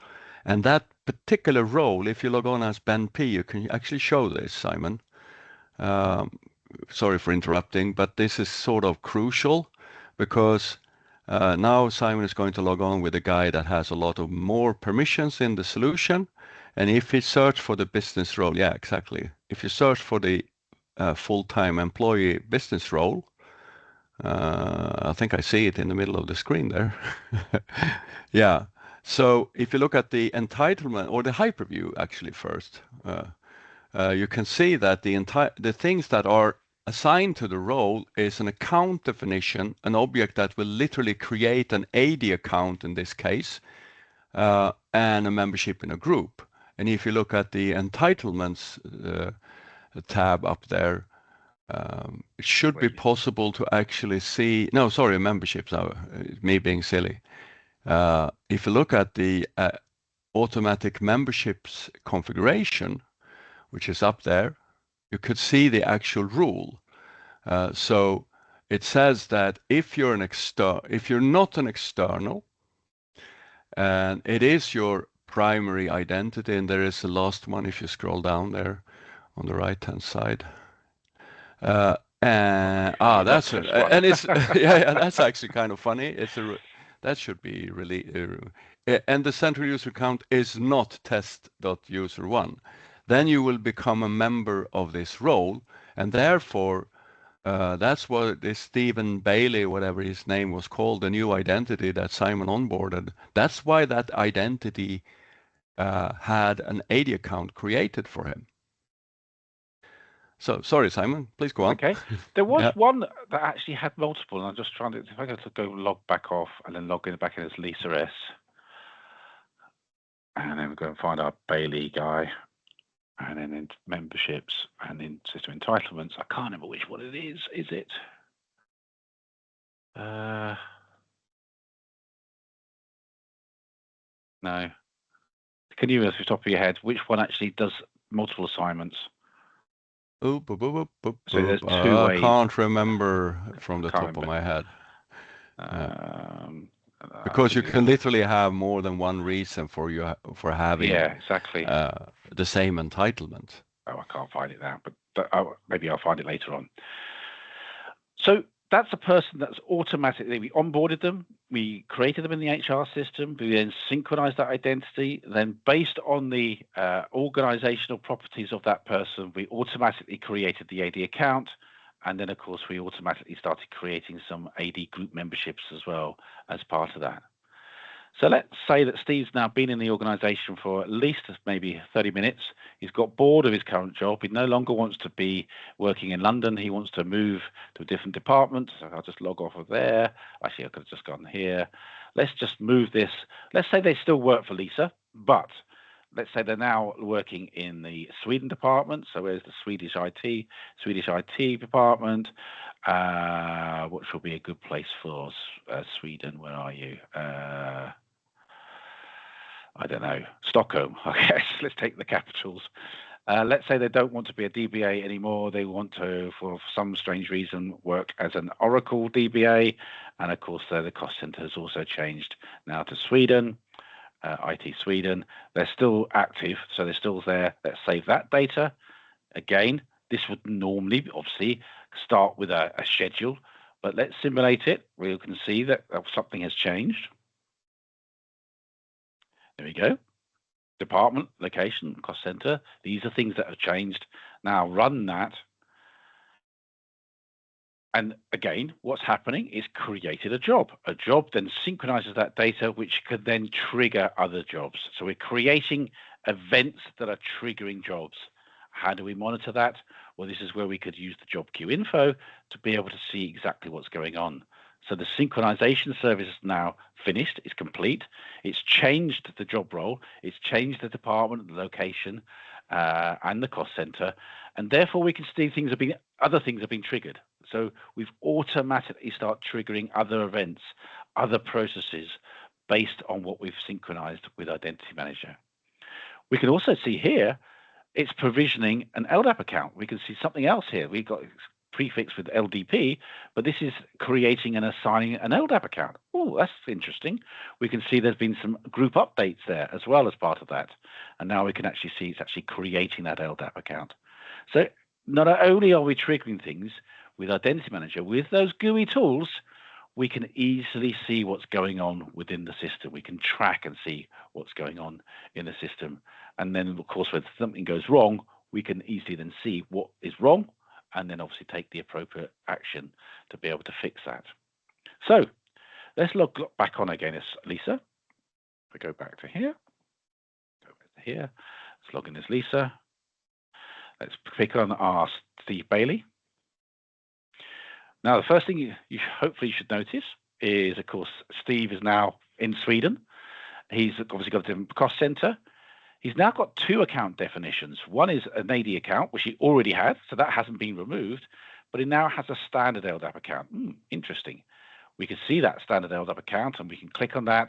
And that particular role, if you log on as Ben P, you can actually show this, Simon. Sorry for interrupting, but this is sort of crucial because now Simon is going to log on with a guy that has a lot of more permissions in the solution. And if he search for the business role, exactly. If you search for the full-time employee business role, I think I see it in the middle of the screen there. So if you look at the entitlement or the hyperview actually first, you can see that the things that are assigned to the role is an account definition, an object that will literally create an AD account in this case, and a membership in a group. And if you look at the entitlements tab up there, it should be possible to actually see, memberships, me being silly. If you look at the automatic memberships configuration, which is up there, you could see the actual rule. So it says that if you're not an external, and it is your primary identity, and there is the last one if you scroll down there on the right-hand side. That's it. And it's that's actually kind of funny. That should be really, and the central user account is not test.user1. Then you will become a member of this role, and therefore that's what this Stephen Bailey, whatever his name was called, the new identity that Simon onboarded. That's why that identity had an AD account created for him. So sorry, Simon, please go on. Okay. There was one that actually had multiple, and I'm just trying to, if I go to go log back off and then log in back in as Lisa S. And then we go and find our Bailey guy. And then in memberships and in system entitlements. I can't remember which one it is. Is it? No. Can you, off the top of your head, which one actually does multiple assignments? So there's 2 ways. I can't remember from the top of my head. Because you can literally have more than one reason for having exactly the same entitlement. Oh, I can't find it now, but maybe I'll find it later on. So that's a person that's automatically, we onboarded them, we created them in the HR system, we then synchronized that identity, then based on the organizational properties of that person, we automatically created the AD account. And then, of course, we automatically started creating some AD group memberships as well as part of that. So let's say that Steve's now been in the organization for at least maybe 30 minutes. He's got bored of his current job. He no longer wants to be working in London. He wants to move to a different department. So I'll just log off of there. Actually, I could have just gone here. Let's just move this. Let's say they still work for Lisa, but let's say they're now working in the Sweden department. So where's the Swedish IT department? What should be a good place for Sweden? Where are you? I don't know, Stockholm, I guess. Let's take the capitals. Let's say they don't want to be a DBA anymore. They want to, for some strange reason, work as an Oracle DBA. And of course, the cost center has also changed now to Sweden, IT Sweden. They're still active, so they're still there. Let's save that data. Again, this would normally, obviously, start with a schedule, but let's simulate it. We can see that something has changed. There we go. Department, location, cost center. These are things that have changed. Now run that. And again, what's happening is created a job. A job then synchronizes that data, which could then trigger other jobs. So we're creating events that are triggering jobs. How do we monitor that? Well, this is where we could use the job queue info to be able to see exactly what's going on. So the synchronization service is now finished, it's complete. It's changed the job role, it's changed the department, the location, and the cost center. And therefore we can see other things have been triggered. So we've automatically start triggering other events, other processes based on what we've synchronized with Identity Manager. We can also see here, it's provisioning an LDAP account. We can see something else here. We've got prefix with LDP, but this is creating and assigning an LDAP account. Oh, that's interesting. We can see there's been some group updates there as well as part of that. And now we can actually see it's actually creating that LDAP account. So not only are we triggering things with Identity Manager, with those GUI tools, we can easily see what's going on within the system. We can track and see what's going on in the system. And then, of course, when something goes wrong, we can easily then see what is wrong and then obviously take the appropriate action to be able to fix that. So let's log back on again as Lisa. If I go back to here, let's log in as Lisa. Let's click on our Steve Bailey. Now, the first thing you hopefully should notice is, of course, Steve is now in Sweden. He's obviously got a different cost center. He's now got two account definitions. One is an AD account, which he already had, so that hasn't been removed, but he now has a standard LDAP account. Interesting. We can see that standard LDAP account, and we can click on that,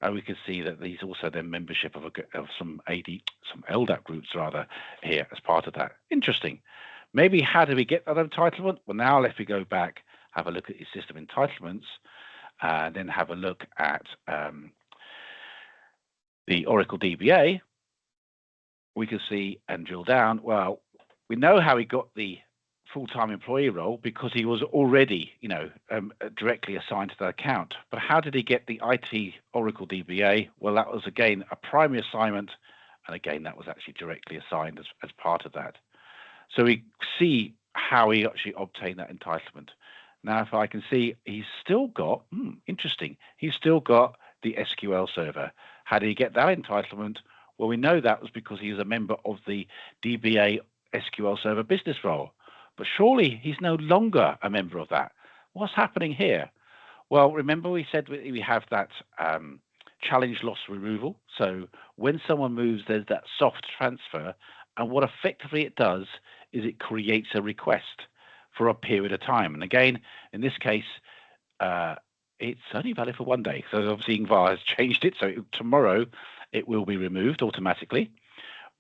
and we can see that he's also then membership of some LDAP groups rather here as part of that. Interesting. Maybe how do we get that entitlement? Well, now let me go back, have a look at his system entitlements, and then have a look at the Oracle DBA. We can see and drill down. Well, we know how he got the full-time employee role because he was already, directly assigned to that account. But how did he get the IT Oracle DBA? Well, that was again a primary assignment, and again that was actually directly assigned as part of that. So we see how he actually obtained that entitlement. Now, if I can see, he's still got, interesting, he's still got the SQL server. How did he get that entitlement? Well, we know that was because he was a member of the DBA SQL Server business role. But surely he's no longer a member of that. What's happening here? Well, remember we said we have that challenge loss removal. So when someone moves, there's that soft transfer. And what effectively it does is it creates a request for a period of time. And again, in this case, it's only valid for 1 day. So obviously Ingvar has changed it. So tomorrow it will be removed automatically.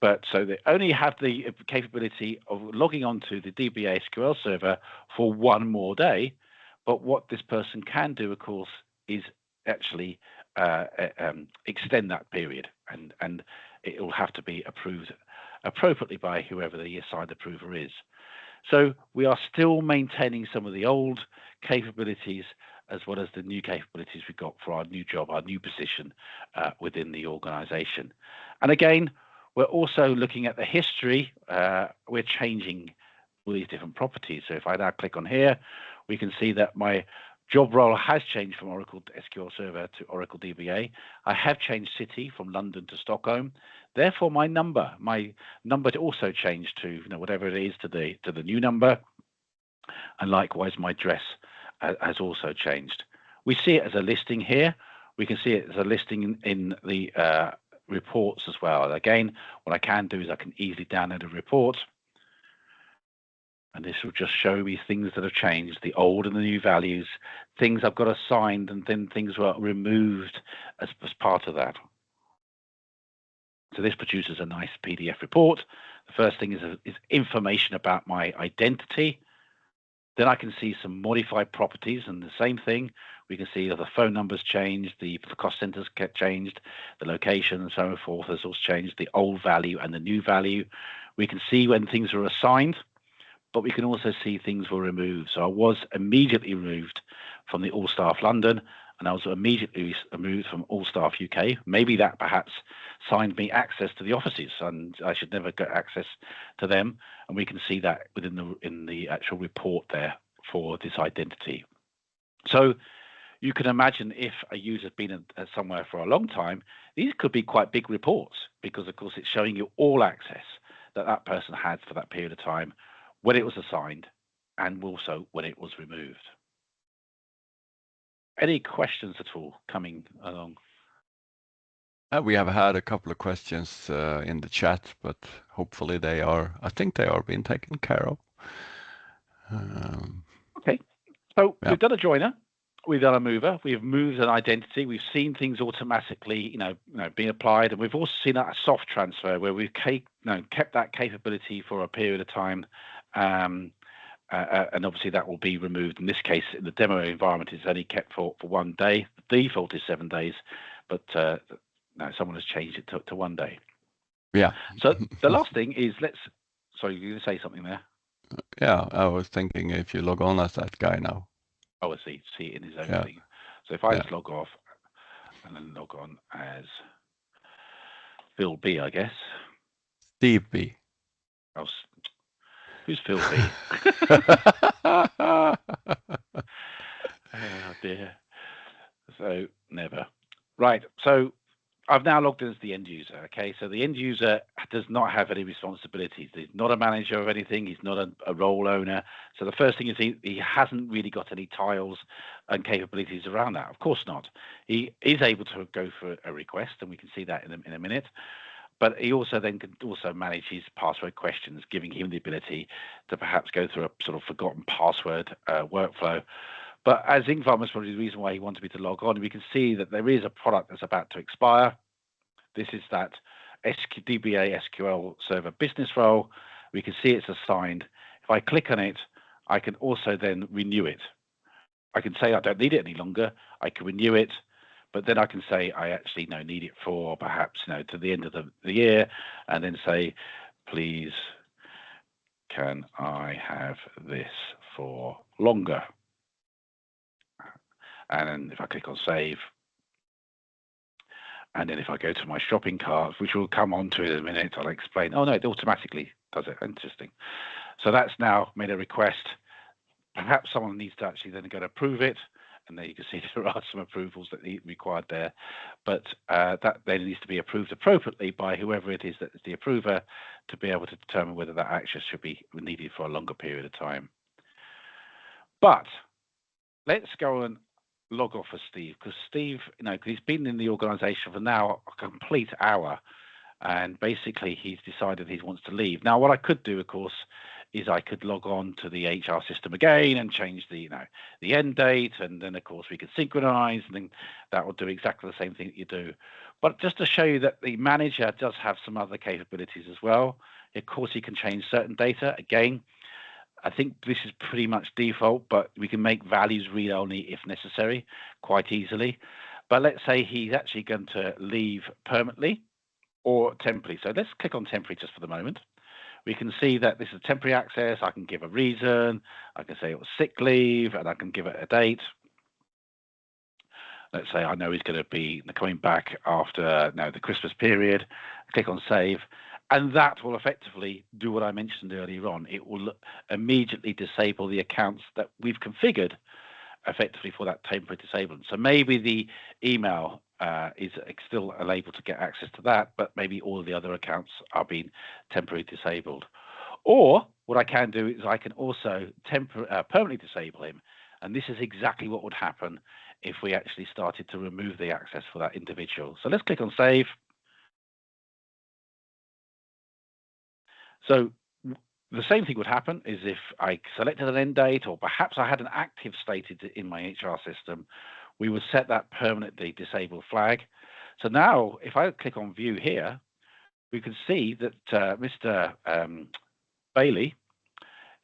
But so they only have the capability of logging onto the DBA SQL server for 1 more day. But what this person can do, of course, is actually extend that period, and it will have to be approved appropriately by whoever the assigned approver is. So we are still maintaining some of the old capabilities as well as the new capabilities we've got for our new job, our new position within the organization. And again, we're also looking at the history. We're changing all these different properties. So if I now click on here, we can see that my Job role has changed from Oracle SQL Server to Oracle DBA. I have changed city from London to Stockholm. Therefore, my number also changed to whatever it is to the new number, and likewise my address has also changed. We see it as a listing here. We can see it as a listing in the reports as well. Again, what I can do is I can easily download a report. And this will just show me things that have changed, the old and the new values, things I've got assigned, and then things were removed as part of that. So this produces a nice PDF report. The first thing is information about my identity. Then I can see some modified properties, and the same thing. We can see that the phone numbers changed, the cost centers changed, the location and so forth has also changed, the old value and the new value. We can see when things were assigned, but we can also see things were removed. So I was immediately removed from the All Staff London, and I was immediately removed from All Staff UK. Maybe that perhaps signed me access to the offices, and I should never get access to them. And we can see that in the actual report there for this identity. So you can imagine if a user's been somewhere for a long time, these could be quite big reports, because of course it's showing you all access that person had for that period of time, when it was assigned, and also when it was removed. Any questions at all coming along? We have had a couple of questions in the chat, but hopefully I think they are being taken care of. Okay, so we've done a joiner, we've done a mover, we've moved an identity, we've seen things automatically, being applied, and we've also seen a soft transfer where we've kept that capability for a period of time. And obviously that will be removed. In this case, in the demo environment, it's only kept for 1 day. The default is 7 days, but no, someone has changed it to 1 day. Yeah. So the last thing is sorry, you're going to say something there? Yeah, I was thinking if you log on as that guy now. Oh, I see it in his own thing. So if I just log off and then log on as Phil B, I guess. Steve B. Oh, who's Phil B? Oh dear. So never. Right. So I've now logged in as the end user. Okay. So the end user does not have any responsibilities. He's not a manager of anything. He's not a role owner. So the first thing is he hasn't really got any tiles and capabilities around that. Of course not. He is able to go for a request, and we can see that in a minute. But he also then can also manage his password questions, giving him the ability to perhaps go through a sort of forgotten password workflow. But as Ingvar was probably the reason why he wanted me to log on, we can see that there is a product that's about to expire. This is that DBA SQL Server business role. We can see it's assigned. If I click on it, I can also then renew it. I can say I don't need it any longer. I can renew it. But then I can say I actually need it for perhaps to the end of the year, and then say, please, can I have this for longer? And then if I click on save, and then if I go to my shopping cart, which we'll come on to in a minute, I'll explain. Oh no, it automatically does it. Interesting. So that's now made a request. Perhaps someone needs to actually then go to approve it. And there you can see there are some approvals that are required there, but that then needs to be approved appropriately by whoever it is that is the approver to be able to determine whether that access should be needed for a longer period of time. But let's go and log off for Steve, because Steve, he's been in the organization for now a complete hour, and basically he's decided he wants to leave. Now, what I could do, of course, is I could log on to the HR system again and change the end date, and then of course we could synchronize, and then that will do exactly the same thing that you do. But just to show you that the manager does have some other capabilities as well. Of course, he can change certain data. Again, I think this is pretty much default, but we can make values read only if necessary quite easily. But let's say he's actually going to leave permanently or temporary. So let's click on temporary just for the moment. We can see that this is temporary access. I can give a reason. I can say it was sick leave, and I can give it a date. Let's say I know he's going to be coming back after the Christmas period. Click on save, and that will effectively do what I mentioned earlier on. It will immediately disable the accounts that we've configured effectively for that temporary disablement. So maybe the email is still unable to get access to that, but maybe all of the other accounts are being temporarily disabled. Or what I can do is I can also permanently disable him. And this is exactly what would happen if we actually started to remove the access for that individual. So let's click on save. So the same thing would happen is if I selected an end date, or perhaps I had an active stated in my HR system, we would set that permanently disabled flag. So now if I click on view here, we can see that Mr. Bailey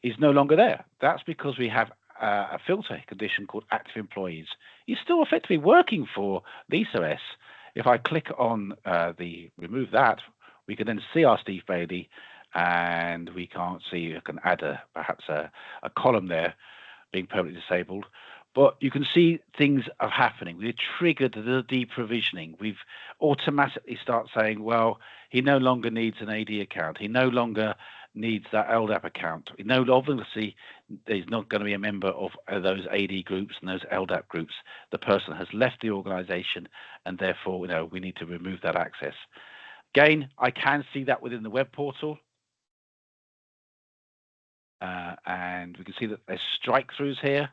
is no longer there. That's because we have a filter condition called active employees. He's still effectively working for Lisa S. If I click on the remove that, we can then see our Steve Bailey, and we can't see, I can add perhaps a column there being permanently disabled. But you can see things are happening. We've triggered the deprovisioning. We've automatically start saying, well, he no longer needs an AD account. He no longer needs that LDAP account. We know obviously he's not going to be a member of those AD groups and those LDAP groups. The person has left the organization, and therefore, we need to remove that access. Again, I can see that within the web portal. And we can see that there's strike-throughs here.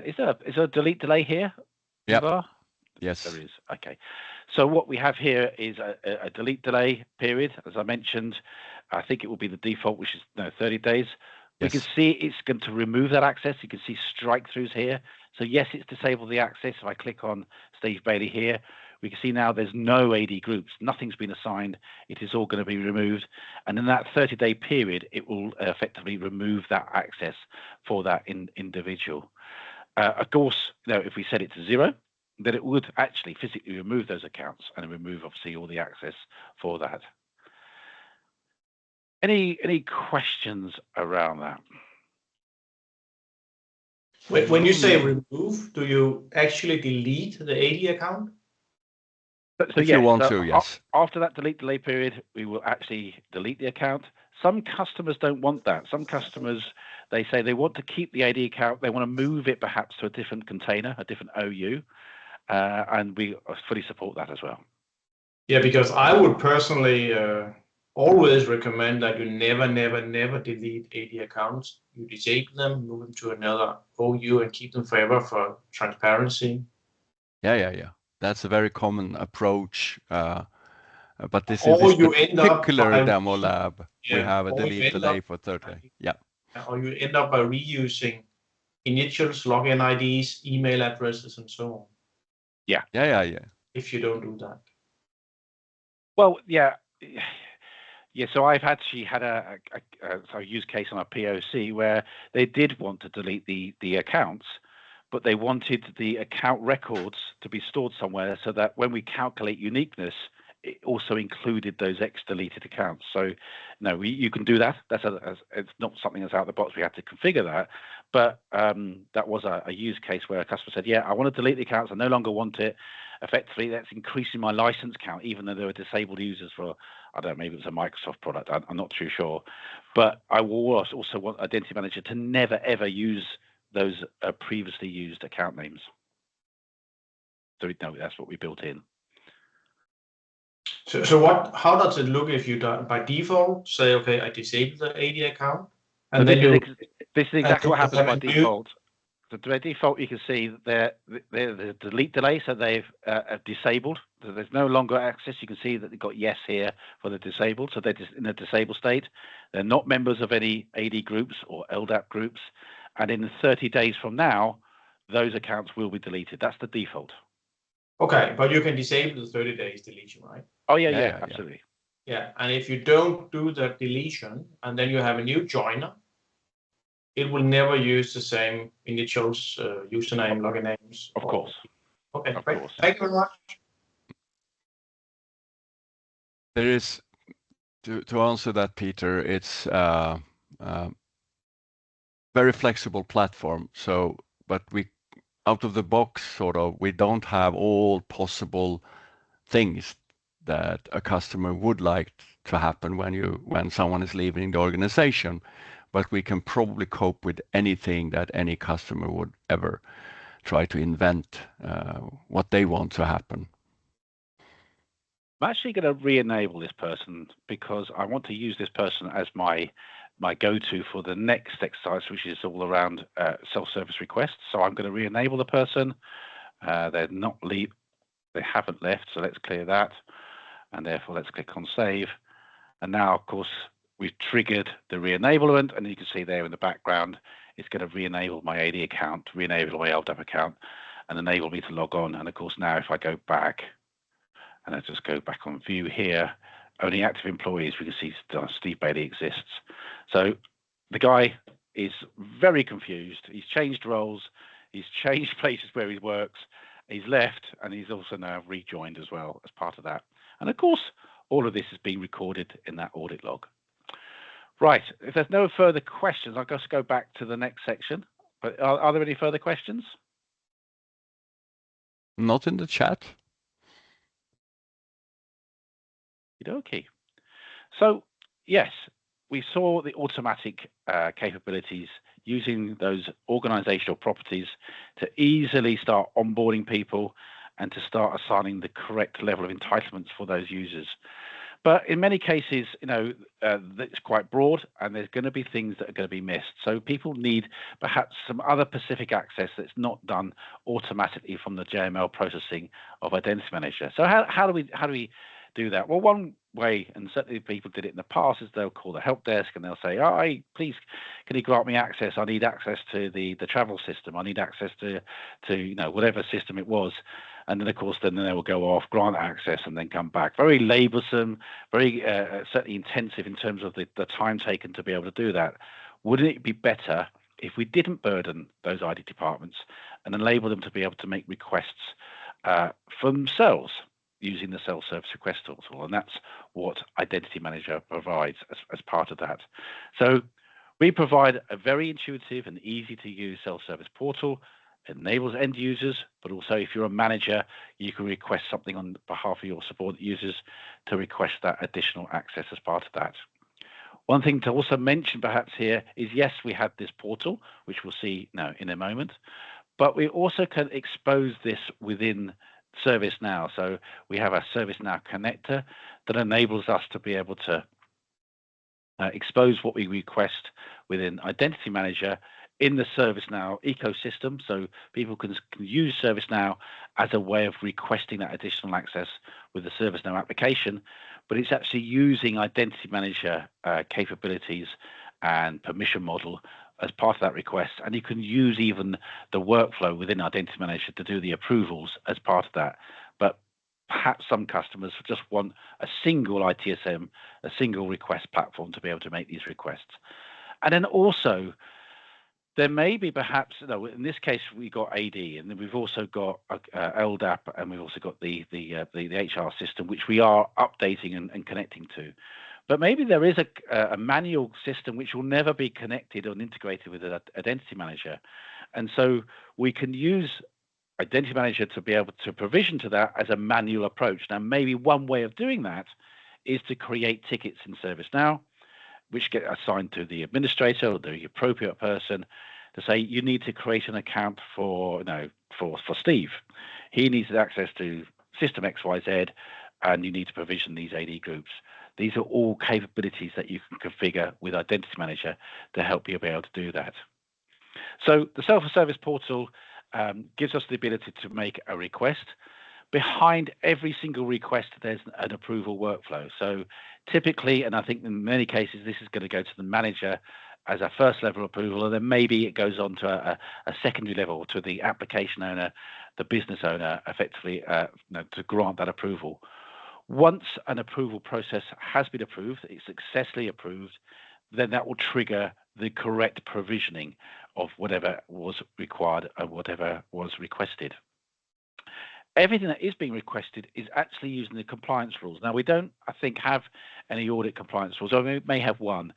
Is there a delete delay here? Yeah. Yes. There is. Okay. So what we have here is a delete delay period. As I mentioned, I think it will be the default, which is 30 days. We can see it's going to remove that access. You can see strike-throughs here. So yes, it's disabled the access. If I click on Steve Bailey here, we can see now there's no AD groups. Nothing's been assigned. It is all going to be removed. And in that 30-day period, it will effectively remove that access for that individual. Of course, if we set it to 0, then it would actually physically remove those accounts and remove, obviously, all the access for that. Any questions around that? When you say remove, do you actually delete the AD account? So if you want to, yes. After that delete delay period, we will actually delete the account. Some customers don't want that. Some customers, they say they want to keep the AD account. They want to move it perhaps to a different container, a different OU, and we fully support that as well. Yeah, because I would personally always recommend that you never delete AD accounts. You disable them, move them to another OU, and keep them forever for transparency. Yeah. That's a very common approach. But this in this particular demo lab, we have a delete delay for 30. Yeah. Or you end up by reusing initials, login IDs, email addresses, and so on. Yeah. If you don't do that. Well, yeah. So I've actually had a use case on a POC where they did want to delete the accounts, but they wanted the account records to be stored somewhere so that when we calculate uniqueness, it also included those deleted accounts. So no, you can do that. It's not something that's out of the box. We have to configure that. But that was a use case where a customer said, yeah, I want to delete the accounts. I no longer want it. Effectively, that's increasing my license count, even though there were disabled users for, I don't know, maybe it was a Microsoft product. I'm not too sure. But I will also want Identity Manager to never, ever use those previously used account names. So that's what we built in. So how does it look if you by default say, okay, I disable the AD account, and so then this is exactly what happens by default. So by default, you can see the delete delay, so they've disabled. So there's no longer access. You can see that they've got yes here for the disabled. So they're just in a disabled state. They're not members of any AD groups or LDAP groups. And in 30 days from now, those accounts will be deleted. That's the default. Okay, but you can disable the 30 days deletion, right? Oh, yeah, absolutely. Yeah, and if you don't do the deletion and then you have a new joiner, it will never use the same initials, username, login names. Of course. Okay, great. Thank you very much. There is, to answer that, Peter, it's very flexible platform. So, but we, out of the box, we don't have all possible things that a customer would like to happen when someone is leaving the organization. but we can probably cope with anything that any customer would ever try to invent what they want to happen. I'm actually going to re-enable this person because I want to use this person as my go-to for the next exercise, which is all around self-service requests. So I'm going to re-enable the person. They haven't left, so let's clear that, and therefore let's click on save. And now, of course, we've triggered the re-enablement, and you can see there in the background, it's going to re-enable my AD account, re-enable my LDAP account, and enable me to log on. And of course, now if I go back, and I just go back on view here, only active employees, we can see Steve Bailey exists. So the guy is very confused. He's changed roles, he's changed places where he works, he's left, and he's also now rejoined as well as part of that. And of course, all of this is being recorded in that audit log. Right, if there's no further questions, I'll just go back to the next section. But are there any further questions? Not in the chat. Okay. So, yes, we saw the automatic capabilities using those organizational properties to easily start onboarding people and to start assigning the correct level of entitlements for those users. But in many cases, it's quite broad, and there's going to be things that are going to be missed. So people need perhaps some other specific access that's not done automatically from the JML processing of Identity Manager. So how do we do that? Well, one way, and certainly people did it in the past, is they'll call the help desk and they'll say, "Oh, hey, please, can you grant me access? I need access to the travel system. I need access to whatever system it was." And then, of course, then they will go off, grant access, and then come back. Very laboursome, very certainly intensive in terms of the time taken to be able to do that. Wouldn't it be better if we didn't burden those ID departments and enable them to be able to make requests for themselves using the self-service request tool? And that's what Identity Manager provides as part of that. So we provide a very intuitive and easy to use self-service portal. It enables end users, but also if you're a manager, you can request something on behalf of your support users to request that additional access as part of that. One thing to also mention perhaps here is, yes, we have this portal, which we'll see now in a moment, but we also can expose this within ServiceNow. So we have a ServiceNow connector that enables us to be able to expose what we request within Identity Manager in the ServiceNow ecosystem. So people can use ServiceNow as a way of requesting that additional access with the ServiceNow application, but it's actually using Identity Manager capabilities and permission model as part of that request. And you can use even the workflow within Identity Manager to do the approvals as part of that. But perhaps some customers just want a single ITSM, a single request platform to be able to make these requests. And then also, there may be perhaps, in this case, we got AD, and then we've also got LDAP, and we've also got the HR system, which we are updating and connecting to. But maybe there is a manual system which will never be connected or integrated with an Identity Manager. And so we can use Identity Manager to be able to provision to that as a manual approach. Now, maybe one way of doing that is to create tickets in ServiceNow, which get assigned to the administrator or the appropriate person to say, you need to create an account for Steve. He needs access to system XYZ, and you need to provision these AD groups. These are all capabilities that you can configure with Identity Manager to help you be able to do that. So the self-service portal gives us the ability to make a request. Behind every single request, there's an approval workflow. So typically, and I think in many cases, this is going to go to the manager as a first level approval, and then maybe it goes on to a secondary level to the application owner, the business owner, effectively to grant that approval. Once an approval process has been approved, it's successfully approved, then that will trigger the correct provisioning of whatever was required and whatever was requested. Everything that is being requested is actually using the compliance rules. Now, we don't, I think, have any audit compliance rules, or we may have one,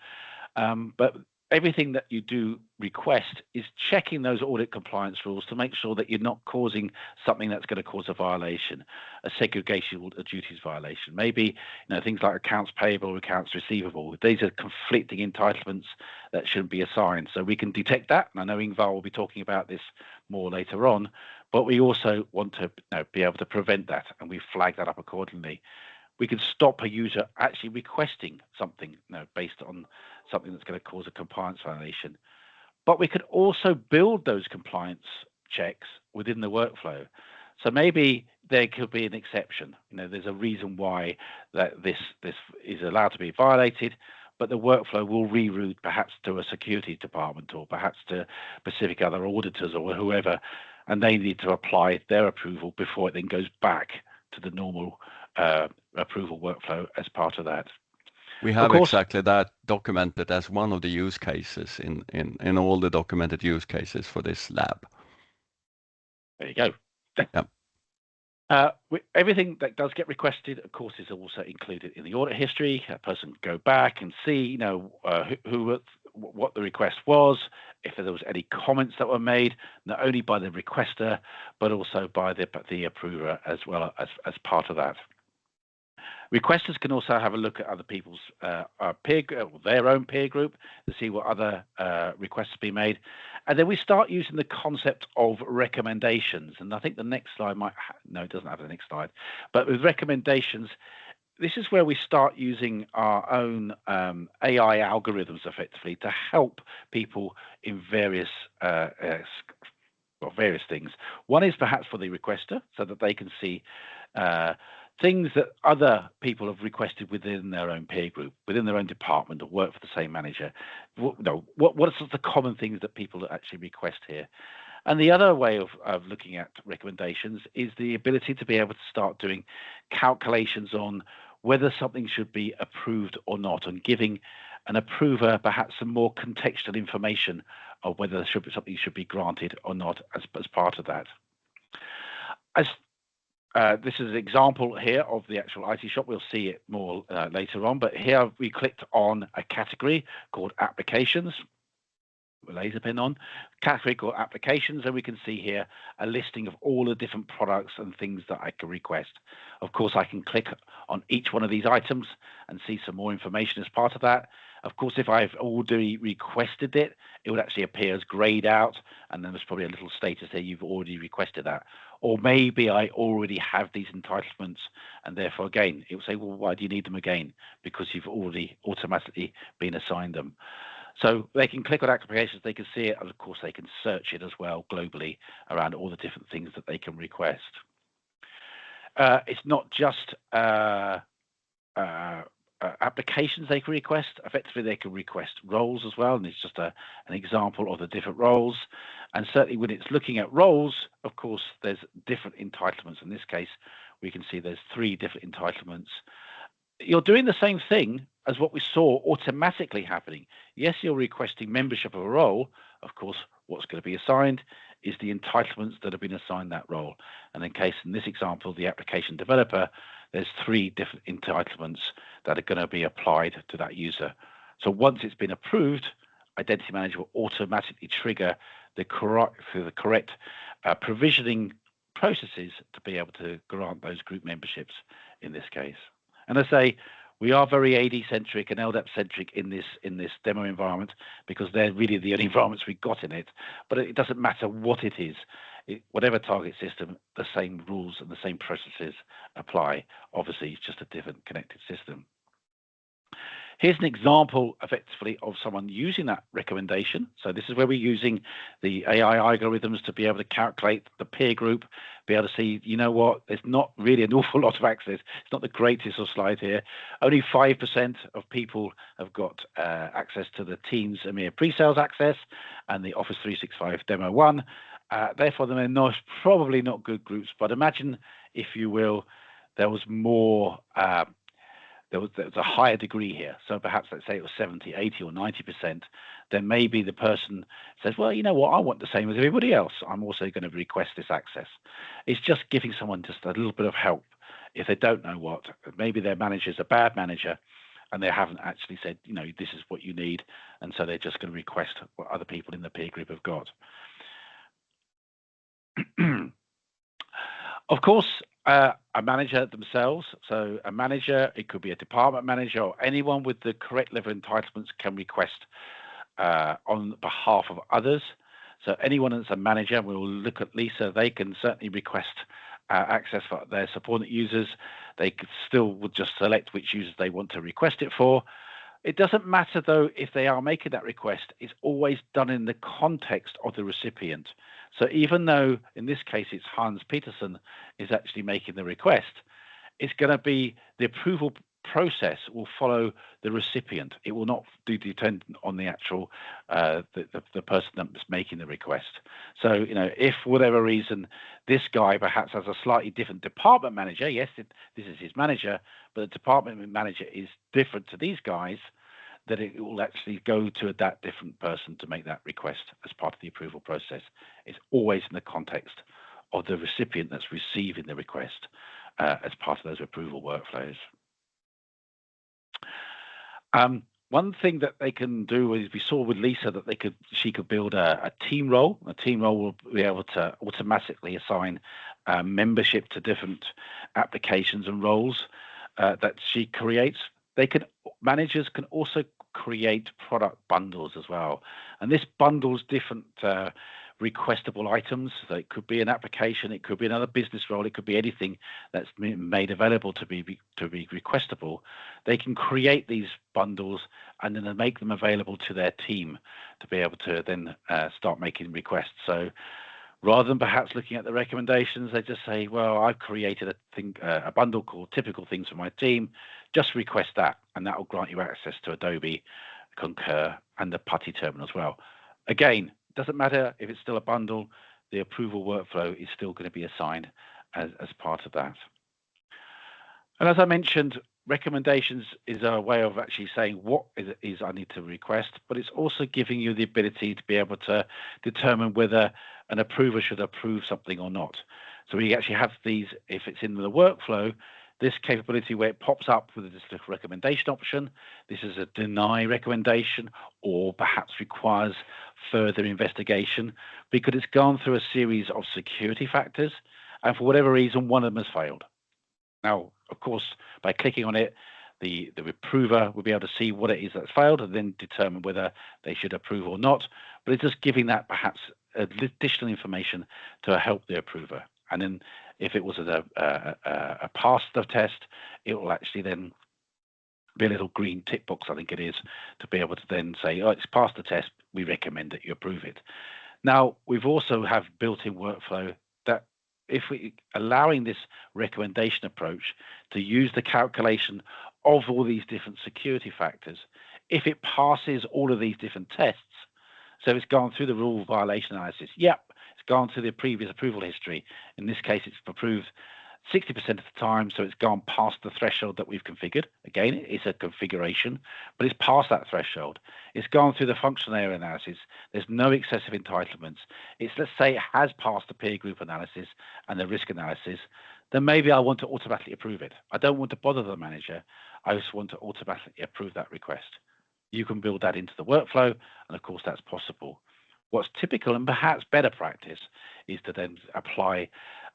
but everything that you do request is checking those audit compliance rules to make sure that you're not causing something that's going to cause a violation, a segregation of duties violation. Maybe things like accounts payable or accounts receivable. These are conflicting entitlements that shouldn't be assigned. So we can detect that, and I know Ingvar will be talking about this more later on, but we also want to be able to prevent that, and we flag that up accordingly. We can stop a user actually requesting something based on something that's going to cause a compliance violation. But we could also build those compliance checks within the workflow. So maybe there could be an exception. There's a reason why that this is allowed to be violated, but the workflow will reroute perhaps to a security department or perhaps to specific other auditors or whoever, and they need to apply their approval before it then goes back to the normal approval workflow as part of that. We have exactly that documented as one of the use cases in all the documented use cases for this lab. There you go. Yeah. Everything that does get requested, of course, is also included in the audit history. A person can go back and see, what the request was, if there was any comments that were made, not only by the requester, but also by the approver as well as part of that. Requesters can also have a look at other people's their own peer group to see what other requests have been made. And then we start using the concept of recommendations. And I think the next slide no, it doesn't have the next slide. But with recommendations, this is where we start using our own AI algorithms effectively to help people in various things. One is perhaps for the requester, so that they can see things that other people have requested within their own peer group, within their own department, or work for the same manager. What are the common things that people actually request here? And the other way of looking at recommendations is the ability to be able to start doing calculations on whether something should be approved or not, and giving an approver perhaps some more contextual information of whether something should be granted or not as part of that. This is an example here of the actual IT shop. We'll see it more later on, but here we clicked on a category called applications. Laser pen on category called applications, and we can see here a listing of all the different products and things that I can request. Of course, I can click on each one of these items and see some more information as part of that. Of course, if I've already requested it, it would actually appear as grayed out, and then there's probably a little status there, you've already requested that. Or maybe I already have these entitlements, and therefore, again, it will say, well, why do you need them again? Because you've already automatically been assigned them. So they can click on applications, they can see it, and of course they can search it as well globally around all the different things that they can request. It's not just applications they can request. Effectively, they can request roles as well, and it's just an example of the different roles. And certainly when it's looking at roles, of course, there's different entitlements. In this case, we can see there's 3 different entitlements. You're doing the same thing as what we saw automatically happening. Yes, you're requesting membership of a role. Of course, what's going to be assigned is the entitlements that have been assigned that role. And in this example, the application developer, there's 3 different entitlements that are going to be applied to that user. So once it's been approved, Identity Manager will automatically trigger the correct provisioning processes to be able to grant those group memberships in this case. And I say, we are very AD-centric and LDAP-centric in this demo environment because they're really the only environments we've got in it. But it doesn't matter what it is. Whatever target system, the same rules and the same processes apply. Obviously, it's just a different connected system. Here's an example, effectively, of someone using that recommendation. So this is where we're using the AI algorithms to be able to calculate the peer group, be able to see, you know what, there's not really an awful lot of access. It's not the greatest of slide here. Only 5% of people have got access to the Teams EMEA pre-sales access and the Office 365 Demo 1. Therefore, they're probably not good groups. But imagine, if you will, there was more... There was a higher degree here. So perhaps, let's say it was 70, 80 or 90%, then maybe the person says, well, you know what, I want the same as everybody else. I'm also going to request this access. It's just giving someone just a little bit of help if they don't know what. Maybe their manager is a bad manager and they haven't actually said, this is what you need, and so they're just going to request what other people in the peer group have got. Of course, a manager themselves, so a manager, it could be a department manager or anyone with the correct level of entitlements can request on behalf of others. So anyone that's a manager, we'll look at Lisa, they can certainly request access for their subordinate users. They could still would just select which users they want to request it for. It doesn't matter, though, if they are making that request. It's always done in the context of the recipient. So even though, in this case, it's Hans Peterson is actually making the request, it's going to be the approval process will follow the recipient. It will not be dependent on the actual the person that's making the request. So, if for whatever reason this guy perhaps has a slightly different department manager, yes, this is his manager, but the department manager is different to these guys, that it will actually go to that different person to make that request as part of the approval process. It's always in the context of the recipient that's receiving the request as part of those approval workflows. One thing that they can do is, we saw with Lisa that she could build a team role. A team role will be able to automatically assign membership to different applications and roles that she creates. Managers can also create product bundles as well, and this bundles different requestable items. So it could be an application, it could be another business role, it could be anything that's made available to be requestable. They can create these bundles and then make them available to their team to be able to then start making requests. So rather than perhaps looking at the recommendations, they just say, well, I've created a bundle called typical things for my team, just request that, and that will grant you access to Adobe, Concur, and the Putty terminal as well. Again, doesn't matter if it's still a bundle, the approval workflow is still going to be assigned as part of that. And as I mentioned, recommendations is a way of actually saying what it is I need to request, but it's also giving you the ability to be able to determine whether an approver should approve something or not. So we actually have these, if it's in the workflow, this capability where it pops up with this recommendation option. This is a deny recommendation, or perhaps requires further investigation because it's gone through a series of security factors, and for whatever reason, one of them has failed. Now, of course, by clicking on it, the approver will be able to see what it is that's failed and then determine whether they should approve or not. But it's just giving that perhaps additional information to help the approver. And then if it was a pass the test, it will actually then be a little green tick box, I think it is, to be able to then say, oh, it's passed the test, we recommend that you approve it. Now, we've also have built-in workflow that if we allowing this recommendation approach to use the calculation of all these different security factors, if it passes all of these different tests, so it's gone through the rule violation analysis, yep, it's gone through the previous approval history. In this case, it's approved 60% of the time, so it's gone past the threshold that we've configured. Again, it's a configuration, but it's past that threshold. It's gone through the functional area analysis. There's no excessive entitlements. Let's say it has passed the peer group analysis and the risk analysis, then maybe I want to automatically approve it. I don't want to bother the manager. I just want to automatically approve that request. You can build that into the workflow, and of course that's possible. What's typical and perhaps better practice is to then apply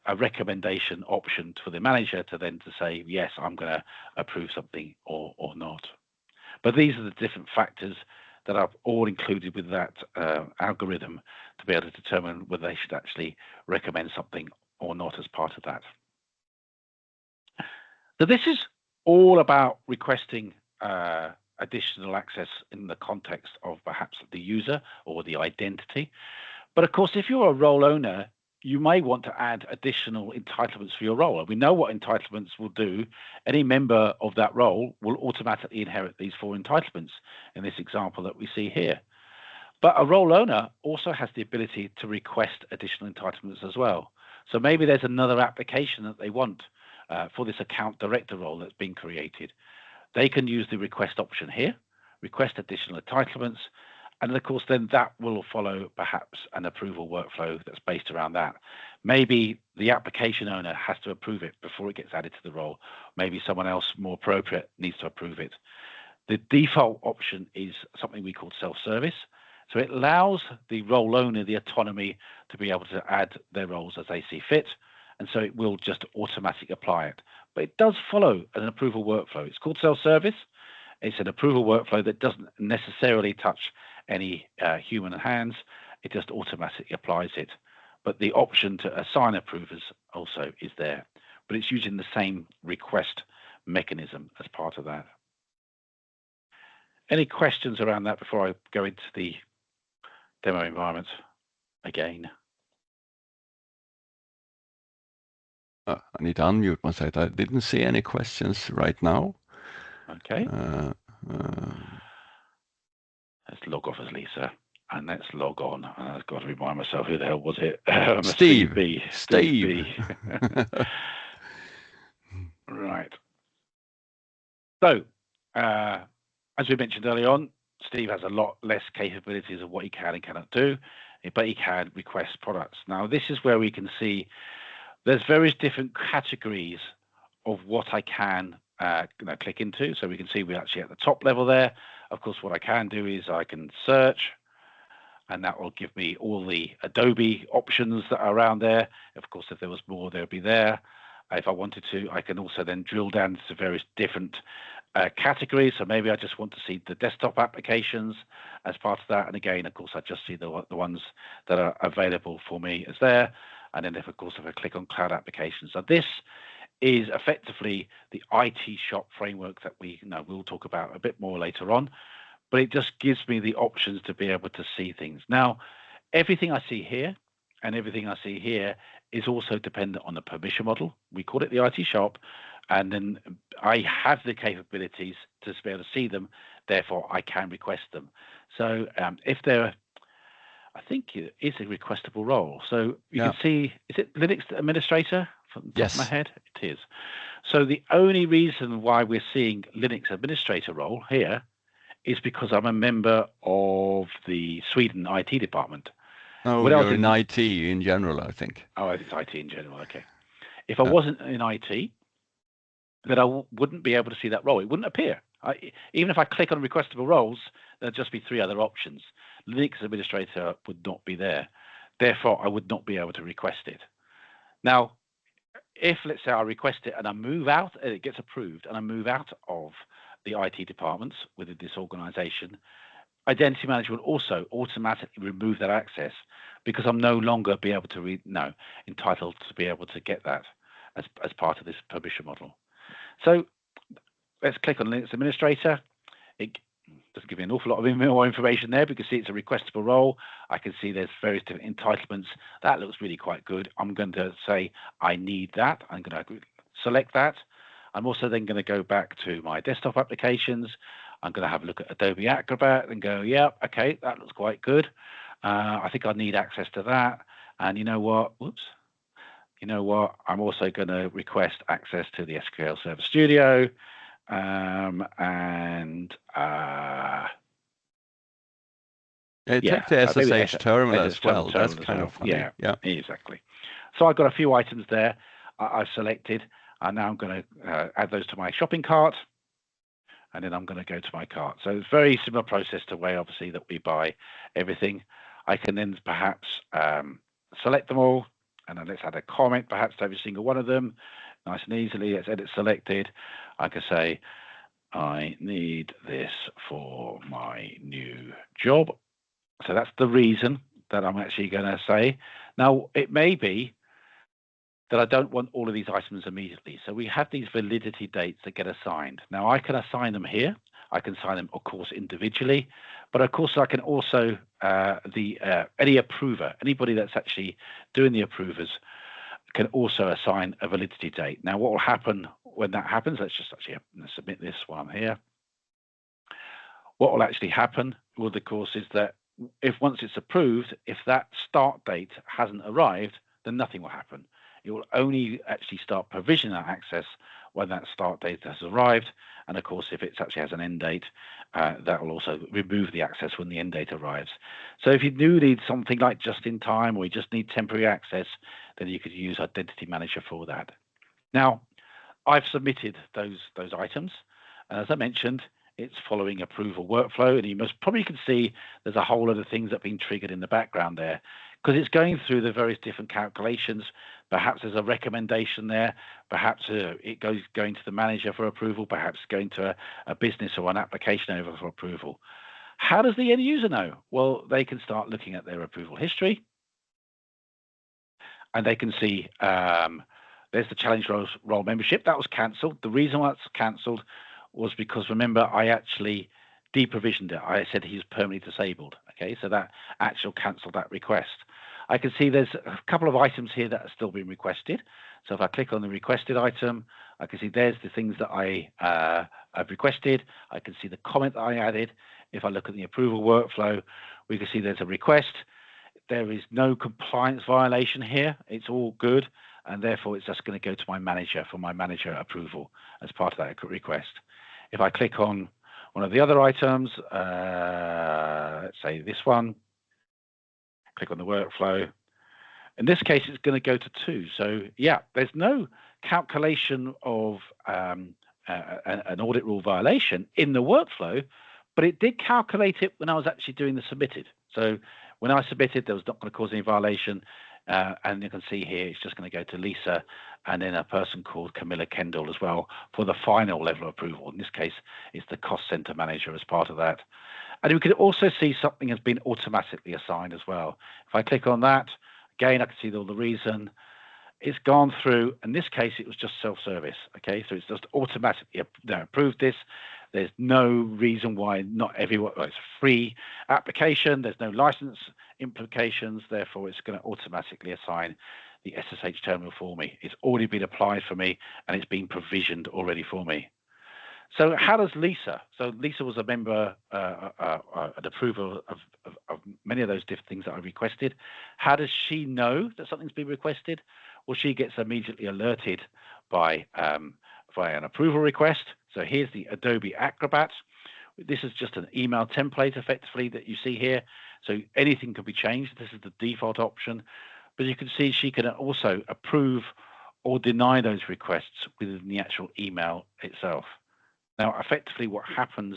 a recommendation option for the manager to then to say, yes, I'm going to approve something or not. But these are the different factors that are all included with that algorithm to be able to determine whether they should actually recommend something or not as part of that. So this is all about requesting additional access in the context of perhaps the user or the identity. But of course, if you're a role owner, you may want to add additional entitlements for your role. And we know what entitlements will do. Any member of that role will automatically inherit these 4 entitlements in this example that we see here. But a role owner also has the ability to request additional entitlements as well. So maybe there's another application that they want for this account director role that's been created. They can use the request option here, request additional entitlements, and of course, then that will follow perhaps an approval workflow that's based around that. Maybe the application owner has to approve it before it gets added to the role. Maybe someone else more appropriate needs to approve it. The default option is something we call self-service. So it allows the role owner the autonomy to be able to add their roles as they see fit. And so it will just automatically apply it. But it does follow an approval workflow. It's called self-service. It's an approval workflow that doesn't necessarily touch any human hands. It just automatically applies it. But the option to assign approvers also is there. But it's using the same request mechanism as part of that. Any questions around that before I go into the demo environment again? I need to unmute myself. I didn't see any questions right now. Okay. Let's log off as Lisa. And let's log on. And I've got to remind myself, who the hell was it? Steve. Steve B. Right. So, as we mentioned earlier on, Steve has a lot less capabilities of what he can and cannot do, but he can request products. Now, this is where we can see there's various different categories of what I can click into. So we can see we're actually at the top level there. Of course, what I can do is I can search, and that will give me all the Adobe options that are around there. Of course, if there was more, they'll be there. If I wanted to, I can also then drill down to various different categories. So maybe I just want to see the desktop applications as part of that. And again, of course, I just see the ones that are available for me as there. And then if I click on cloud applications. So this is effectively the IT shop framework that we'll talk about a bit more later on. But it just gives me the options to be able to see things. Now, everything I see here and everything I see here is also dependent on the permission model. We call it the IT shop, and then I have the capabilities to be able to see them. Therefore, I can request them. So if there, I think it is a requestable role. So you can see, is it Linux administrator from the top of my head? It is. So the only reason why we're seeing Linux administrator role here is because I'm a member of the Sweden IT department. Oh, you're in IT in general, I think. Oh, it's IT in general. Okay. If I wasn't in IT, then I wouldn't be able to see that role. It wouldn't appear. Even if I click on requestable roles, there'd just be 3 other options. Linux administrator would not be there. Therefore, I would not be able to request it. Now, if let's say I request it and I move out, it gets approved, and I move out of the IT departments within this organization, Identity Manager will also automatically remove that access because I'm no longer entitled to be able to get that as part of this permission model. So let's click on Linux Administrator. It doesn't give me an awful lot of more information there, because see it's a requestable role. I can see there's various different entitlements. That looks really quite good. I'm going to say I need that. I'm going to select that. I'm also then going to go back to my desktop applications. I'm going to have a look at Adobe Acrobat and go, yeah, okay, that looks quite good. I think I need access to that. And you know what? Whoops. You know what? I'm also going to request access to the SQL Server Studio. Take the SSH terminal as well. That's kind of funny. Yeah, exactly. So I've got a few items there I've selected, and now I'm going to add those to my shopping cart, and then I'm going to go to my cart. So it's a very similar process to the way, obviously, that we buy everything. I can then perhaps select them all, and then let's add a comment perhaps to every single one of them. Nice and easily. Let's edit selected. I can say, I need this for my new job. So that's the reason that I'm actually going to say. Now, it may be that I don't want all of these items immediately. So we have these validity dates that get assigned. Now, I can assign them here. I can assign them, of course, individually. But, of course, I can also, any approver, anybody that's actually doing the approvers, can also assign a validity date. Now, what will happen when that happens? Let's just actually submit this while I'm here. What will actually happen, well, of course, is that if once it's approved, if that start date hasn't arrived, then nothing will happen. It will only actually start provisioning that access when that start date has arrived. And of course, if it actually has an end date, that will also remove the access when the end date arrives. So if you do need something like just in time, or you just need temporary access, then you could use Identity Manager for that. Now, I've submitted those items. And as I mentioned, it's following approval workflow, and you probably can see there's a whole lot of things that have been triggered in the background there, because it's going through the various different calculations. Perhaps there's a recommendation there, perhaps it going to the manager for approval, perhaps going to a business or an application over for approval. How does the end user know? Well, they can start looking at their approval history, and they can see there's the challenge role membership that was cancelled. The reason why it's cancelled was because, remember, I actually deprovisioned it. I said he's permanently disabled. Okay, so that actually cancelled that request. I can see there's a couple of items here that are still being requested. So if I click on the requested item, I can see there's the things that I've requested. I can see the comment that I added. If I look at the approval workflow, we can see there's a request. There is no compliance violation here. It's all good, and therefore it's just going to go to my manager for my manager approval as part of that request. If I click on one of the other items, let's say this one, click on the workflow. In this case, it's going to go to 2. So yeah, there's no calculation of an audit rule violation in the workflow, but it did calculate it when I was actually doing the submitted. So when I submitted, there was not going to cause any violation. And you can see here, it's just going to go to Lisa and then a person called Camilla Kendall as well for the final level of approval. In this case, it's the cost center manager as part of that. And we can also see something has been automatically assigned as well. If I click on that, again, I can see all the reason. It's gone through. In this case, it was just self-service. Okay, so it's just automatically approved this. There's no reason why not everyone. Well, it's a free application. There's no license implications. Therefore, it's going to automatically assign the SSH terminal for me. It's already been applied for me, and it's been provisioned already for me. So how does Lisa? So Lisa was a member, an approval of many of those different things that I requested. How does she know that something's been requested? Well, she gets immediately alerted by via an approval request. So here's the Adobe Acrobat. This is just an email template, effectively, that you see here. So anything can be changed. This is the default option. But you can see she can also approve or deny those requests within the actual email itself. Now, effectively, what happens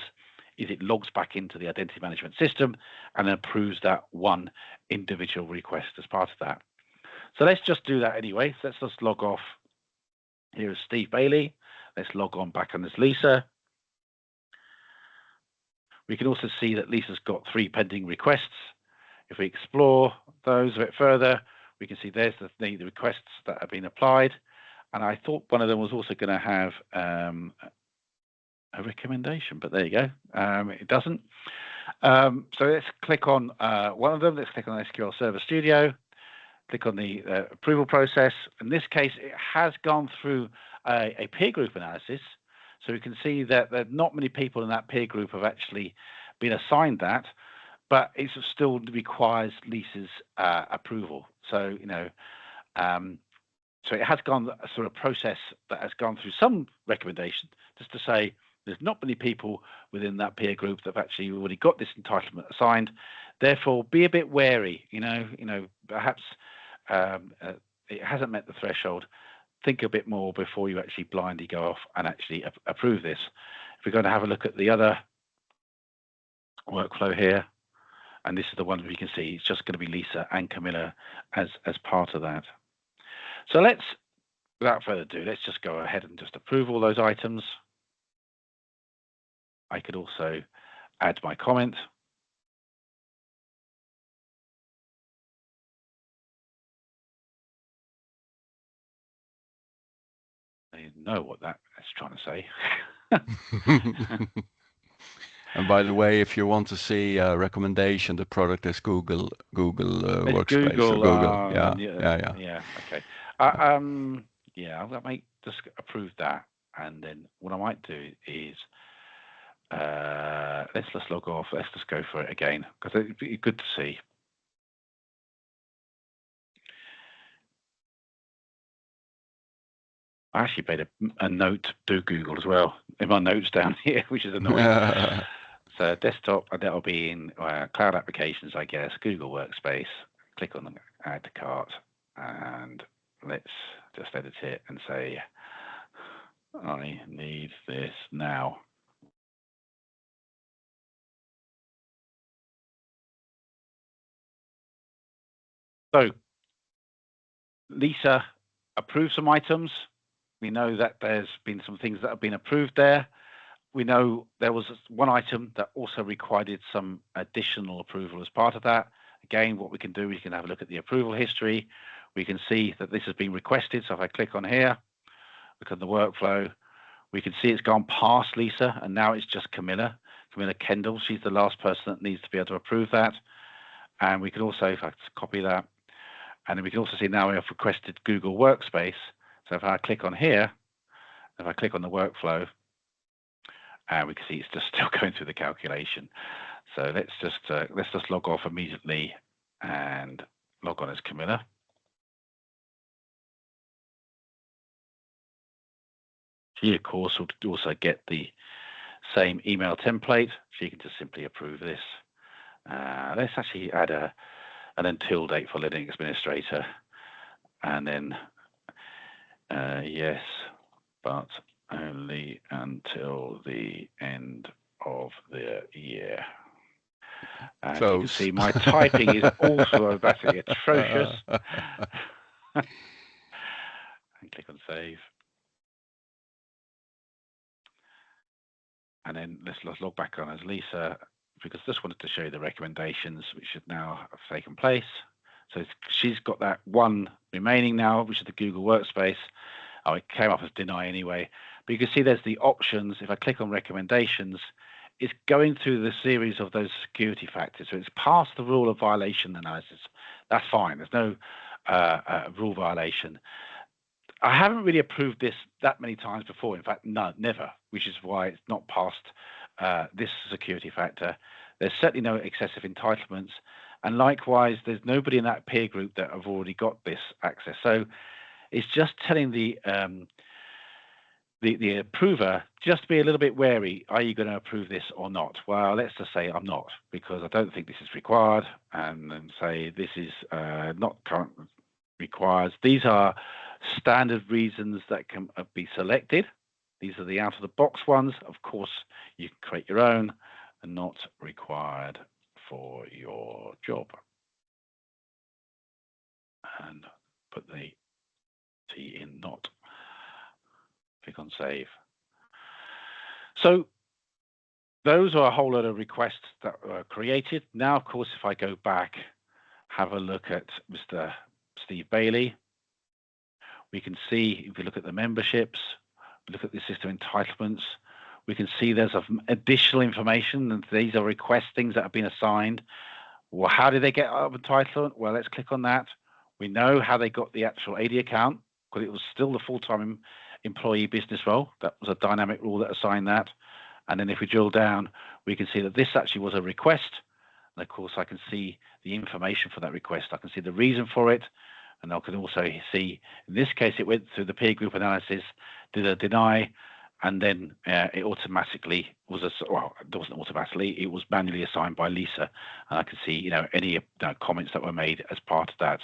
is it logs back into the identity management system and approves that one individual request as part of that. So let's just do that anyway. So let's just log off. Here is Steve Bailey. Let's log on back on as Lisa. We can also see that Lisa's got 3 pending requests. If we explore those a bit further, we can see there's the requests that have been applied. And I thought one of them was also going to have a recommendation, but there you go. It doesn't. So let's click on one of them. Let's click on SQL Server Studio. Click on the approval process. In this case, it has gone through a peer group analysis. So we can see that there are not many people in that peer group have actually been assigned that, but it still requires Lisa's approval. So, so it has gone through a process that has gone through some recommendation, just to say there's not many people within that peer group that have actually already got this entitlement assigned. Therefore, be a bit wary. Perhaps it hasn't met the threshold. Think a bit more before you actually blindly go off and actually approve this. If we're going to have a look at the other workflow here, and this is the one we can see, it's just going to be Lisa and Camilla as part of that. So let's, without further ado, let's just go ahead and just approve all those items. I could also add my comment. I know what that's trying to say. And by the way, if you want to see a recommendation, the product is Google Workspace. Google, Yeah. Okay. I might just approve that, and then what I might do is let's just log off. Let's just go for it again, because it'd be good to see. I actually made a note to Google as well in my notes down here, which is annoying. So desktop, and that'll be in cloud applications, I guess, Google Workspace. Click on the add to cart, and let's just edit it and say, I need this now. So Lisa approved some items. We know that there's been some things that have been approved there. We know there was one item that also required some additional approval as part of that. Again, what we can do, we can have a look at the approval history. We can see that this has been requested. So if I click on here, look at the workflow, we can see it's gone past Lisa, and now it's just Camilla Kendall. She's the last person that needs to be able to approve that. And we can also, if I copy that, and then we can also see now we have requested Google Workspace. So if I click on here, if I click on the workflow, and we can see it's just still going through the calculation. So let's just log off immediately and log on as Camilla. She, of course, will also get the same email template. She can just simply approve this. Let's actually add an until date for Linux administrator, and then yes, but only until the end of the year. And you can see my typing is also atrocious. And click on save. And then let's log back on as Lisa, because I just wanted to show you the recommendations which should now have taken place. So she's got that one remaining now, which is the Google Workspace. Oh, it came up as deny anyway. But you can see there's the options. If I click on recommendations, it's going through the series of those security factors. So it's past the rule of violation analysis. That's fine. There's no rule violation. I haven't really approved this that many times before. In fact, no, never, which is why it's not past this security factor. There's certainly no excessive entitlements. And likewise, there's nobody in that peer group that have already got this access. So it's just telling the approver, just be a little bit wary. Are you going to approve this or not? Well, let's just say I'm not, because I don't think this is required, and then say this is not currently required. These are standard reasons that can be selected. These are the out-of-the-box ones. Of course, you can create your own, and not required for your job. And put the T in not. Click on save. So those are a whole lot of requests that were created. Now, of course, if I go back, have a look at Mr. Steve Bailey, we can see, if we look at the memberships, look at the system entitlements, we can see there's additional information, and these are request things that have been assigned. Well, how did they get out of entitlement? Well, let's click on that. We know how they got the actual AD account, because it was still the full-time employee business role. That was a dynamic rule that assigned that. And then if we drill down, we can see that this actually was a request. And of course, I can see the information for that request. I can see the reason for it. And I can also see, in this case, it went through the peer group analysis, did a deny, and then it automatically was well, it wasn't automatically, it was manually assigned by Lisa. And I can see, any comments that were made as part of that.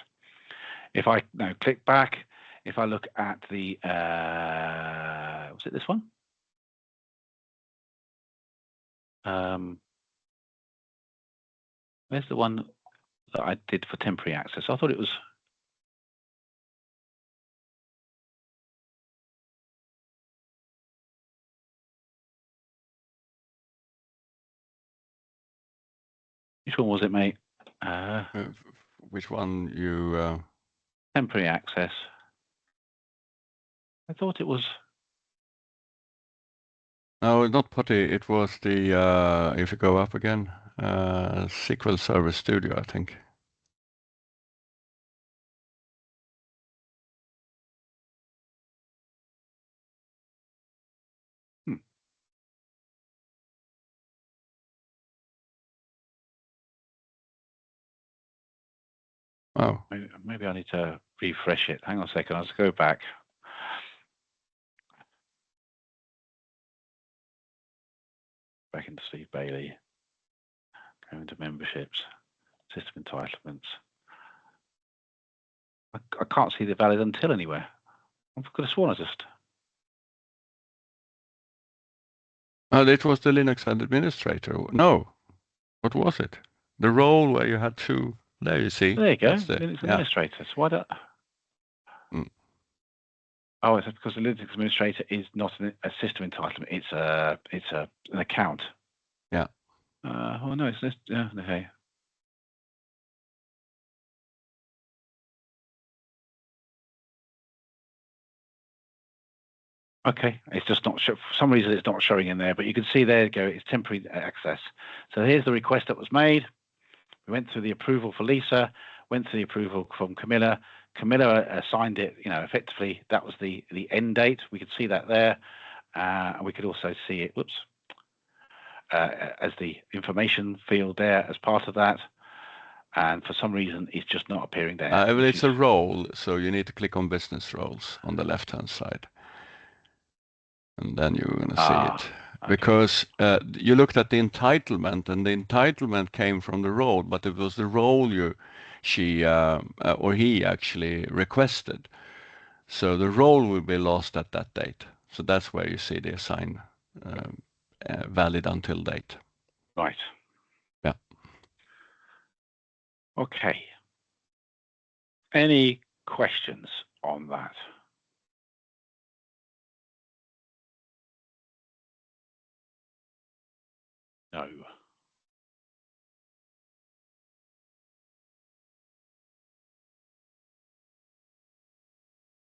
If I now click back, if I look at the, was it this one? Where's the one that I did for temporary access? I thought it was. Which one was it, mate? Which one you? Temporary access. I thought it was. No, not Putty. It was the, if you go up again, SQL Server Studio, I think. Oh. Maybe I need to refresh it. Hang on a second. I'll just go back. Back into Steve Bailey. Go into memberships, system entitlements. I can't see the valid until anywhere. I could have sworn I just. Oh, it was the Linux administrator. No, what was it? The role where you had two. There you see. There you go. Linux administrator. So why don't? Oh, it's because the Linux administrator is not a system entitlement. It's an account. Yeah. Oh no, it's okay. Okay, it's just not for some reason it's not showing in there, but you can see there you go. It's temporary access. So here's the request that was made. We went through the approval for Lisa, went through the approval from Camilla. Camilla signed it. Effectively that was the end date. We could see that there, and we could also see it. Whoops. As the information field there as part of that, and for some reason it's just not appearing there. Well, it's a role, so you need to click on business roles on the left-hand side. And then you're going to see it. Okay. Because you looked at the entitlement, and the entitlement came from the role, but it was the role she or he actually requested. So the role will be lost at that date. So that's where you see the assign valid until date. Right. Yeah. Okay. Any questions on that? No.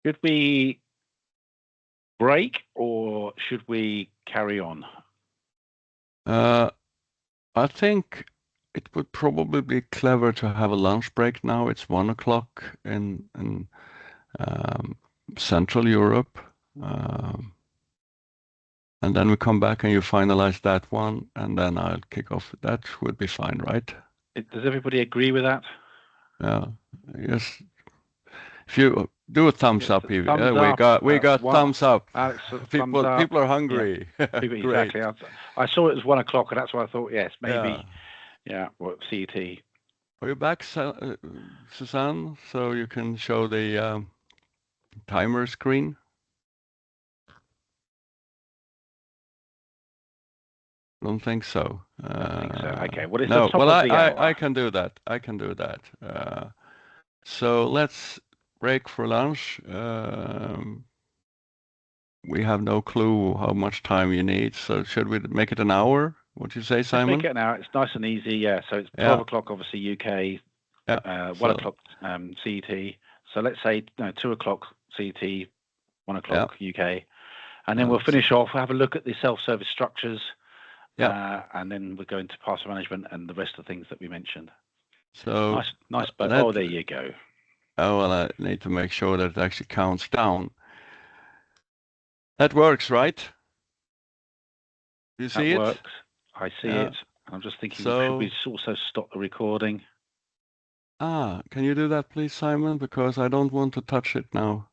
Should we break or should we carry on? I think it would probably be clever to have a lunch break now. It's 1 o'clock in Central Europe. And then we come back and you finalize that one, and then I'll kick off. That would be fine, right? Does everybody agree with that? Yeah. Yes. If you do a thumbs up, we got thumbs up. Alex, people are hungry. Yeah. Exactly. I saw it as 1 o'clock, and that's why I thought, yes, maybe. Yeah. Well, CET. Are you back, Suzanne? So you can show the timer screen. Don't think so. I think so. Okay. Well, it's no. the top of the hour. I can do that. I can do that. So let's break for lunch. We have no clue how much time you need. So should we make it an hour? What do you say, Simon? Let's make it an hour. It's nice and easy. Yeah. So it's 12 o'clock, obviously UK. 1 o'clock CET. So let's say 2 o'clock CET, 1 o'clock UK, and then we'll finish off. We'll have a look at the self-service structures. And then we'll go into password management and the rest of the things that we mentioned. So nice. Oh, there you go. Oh, well, I need to make sure that it actually counts down. That works, right? You see it? That works. I see it. I'm just thinking, should we also stop the recording? Can you do that, please, Simon? Because I don't want to touch it now.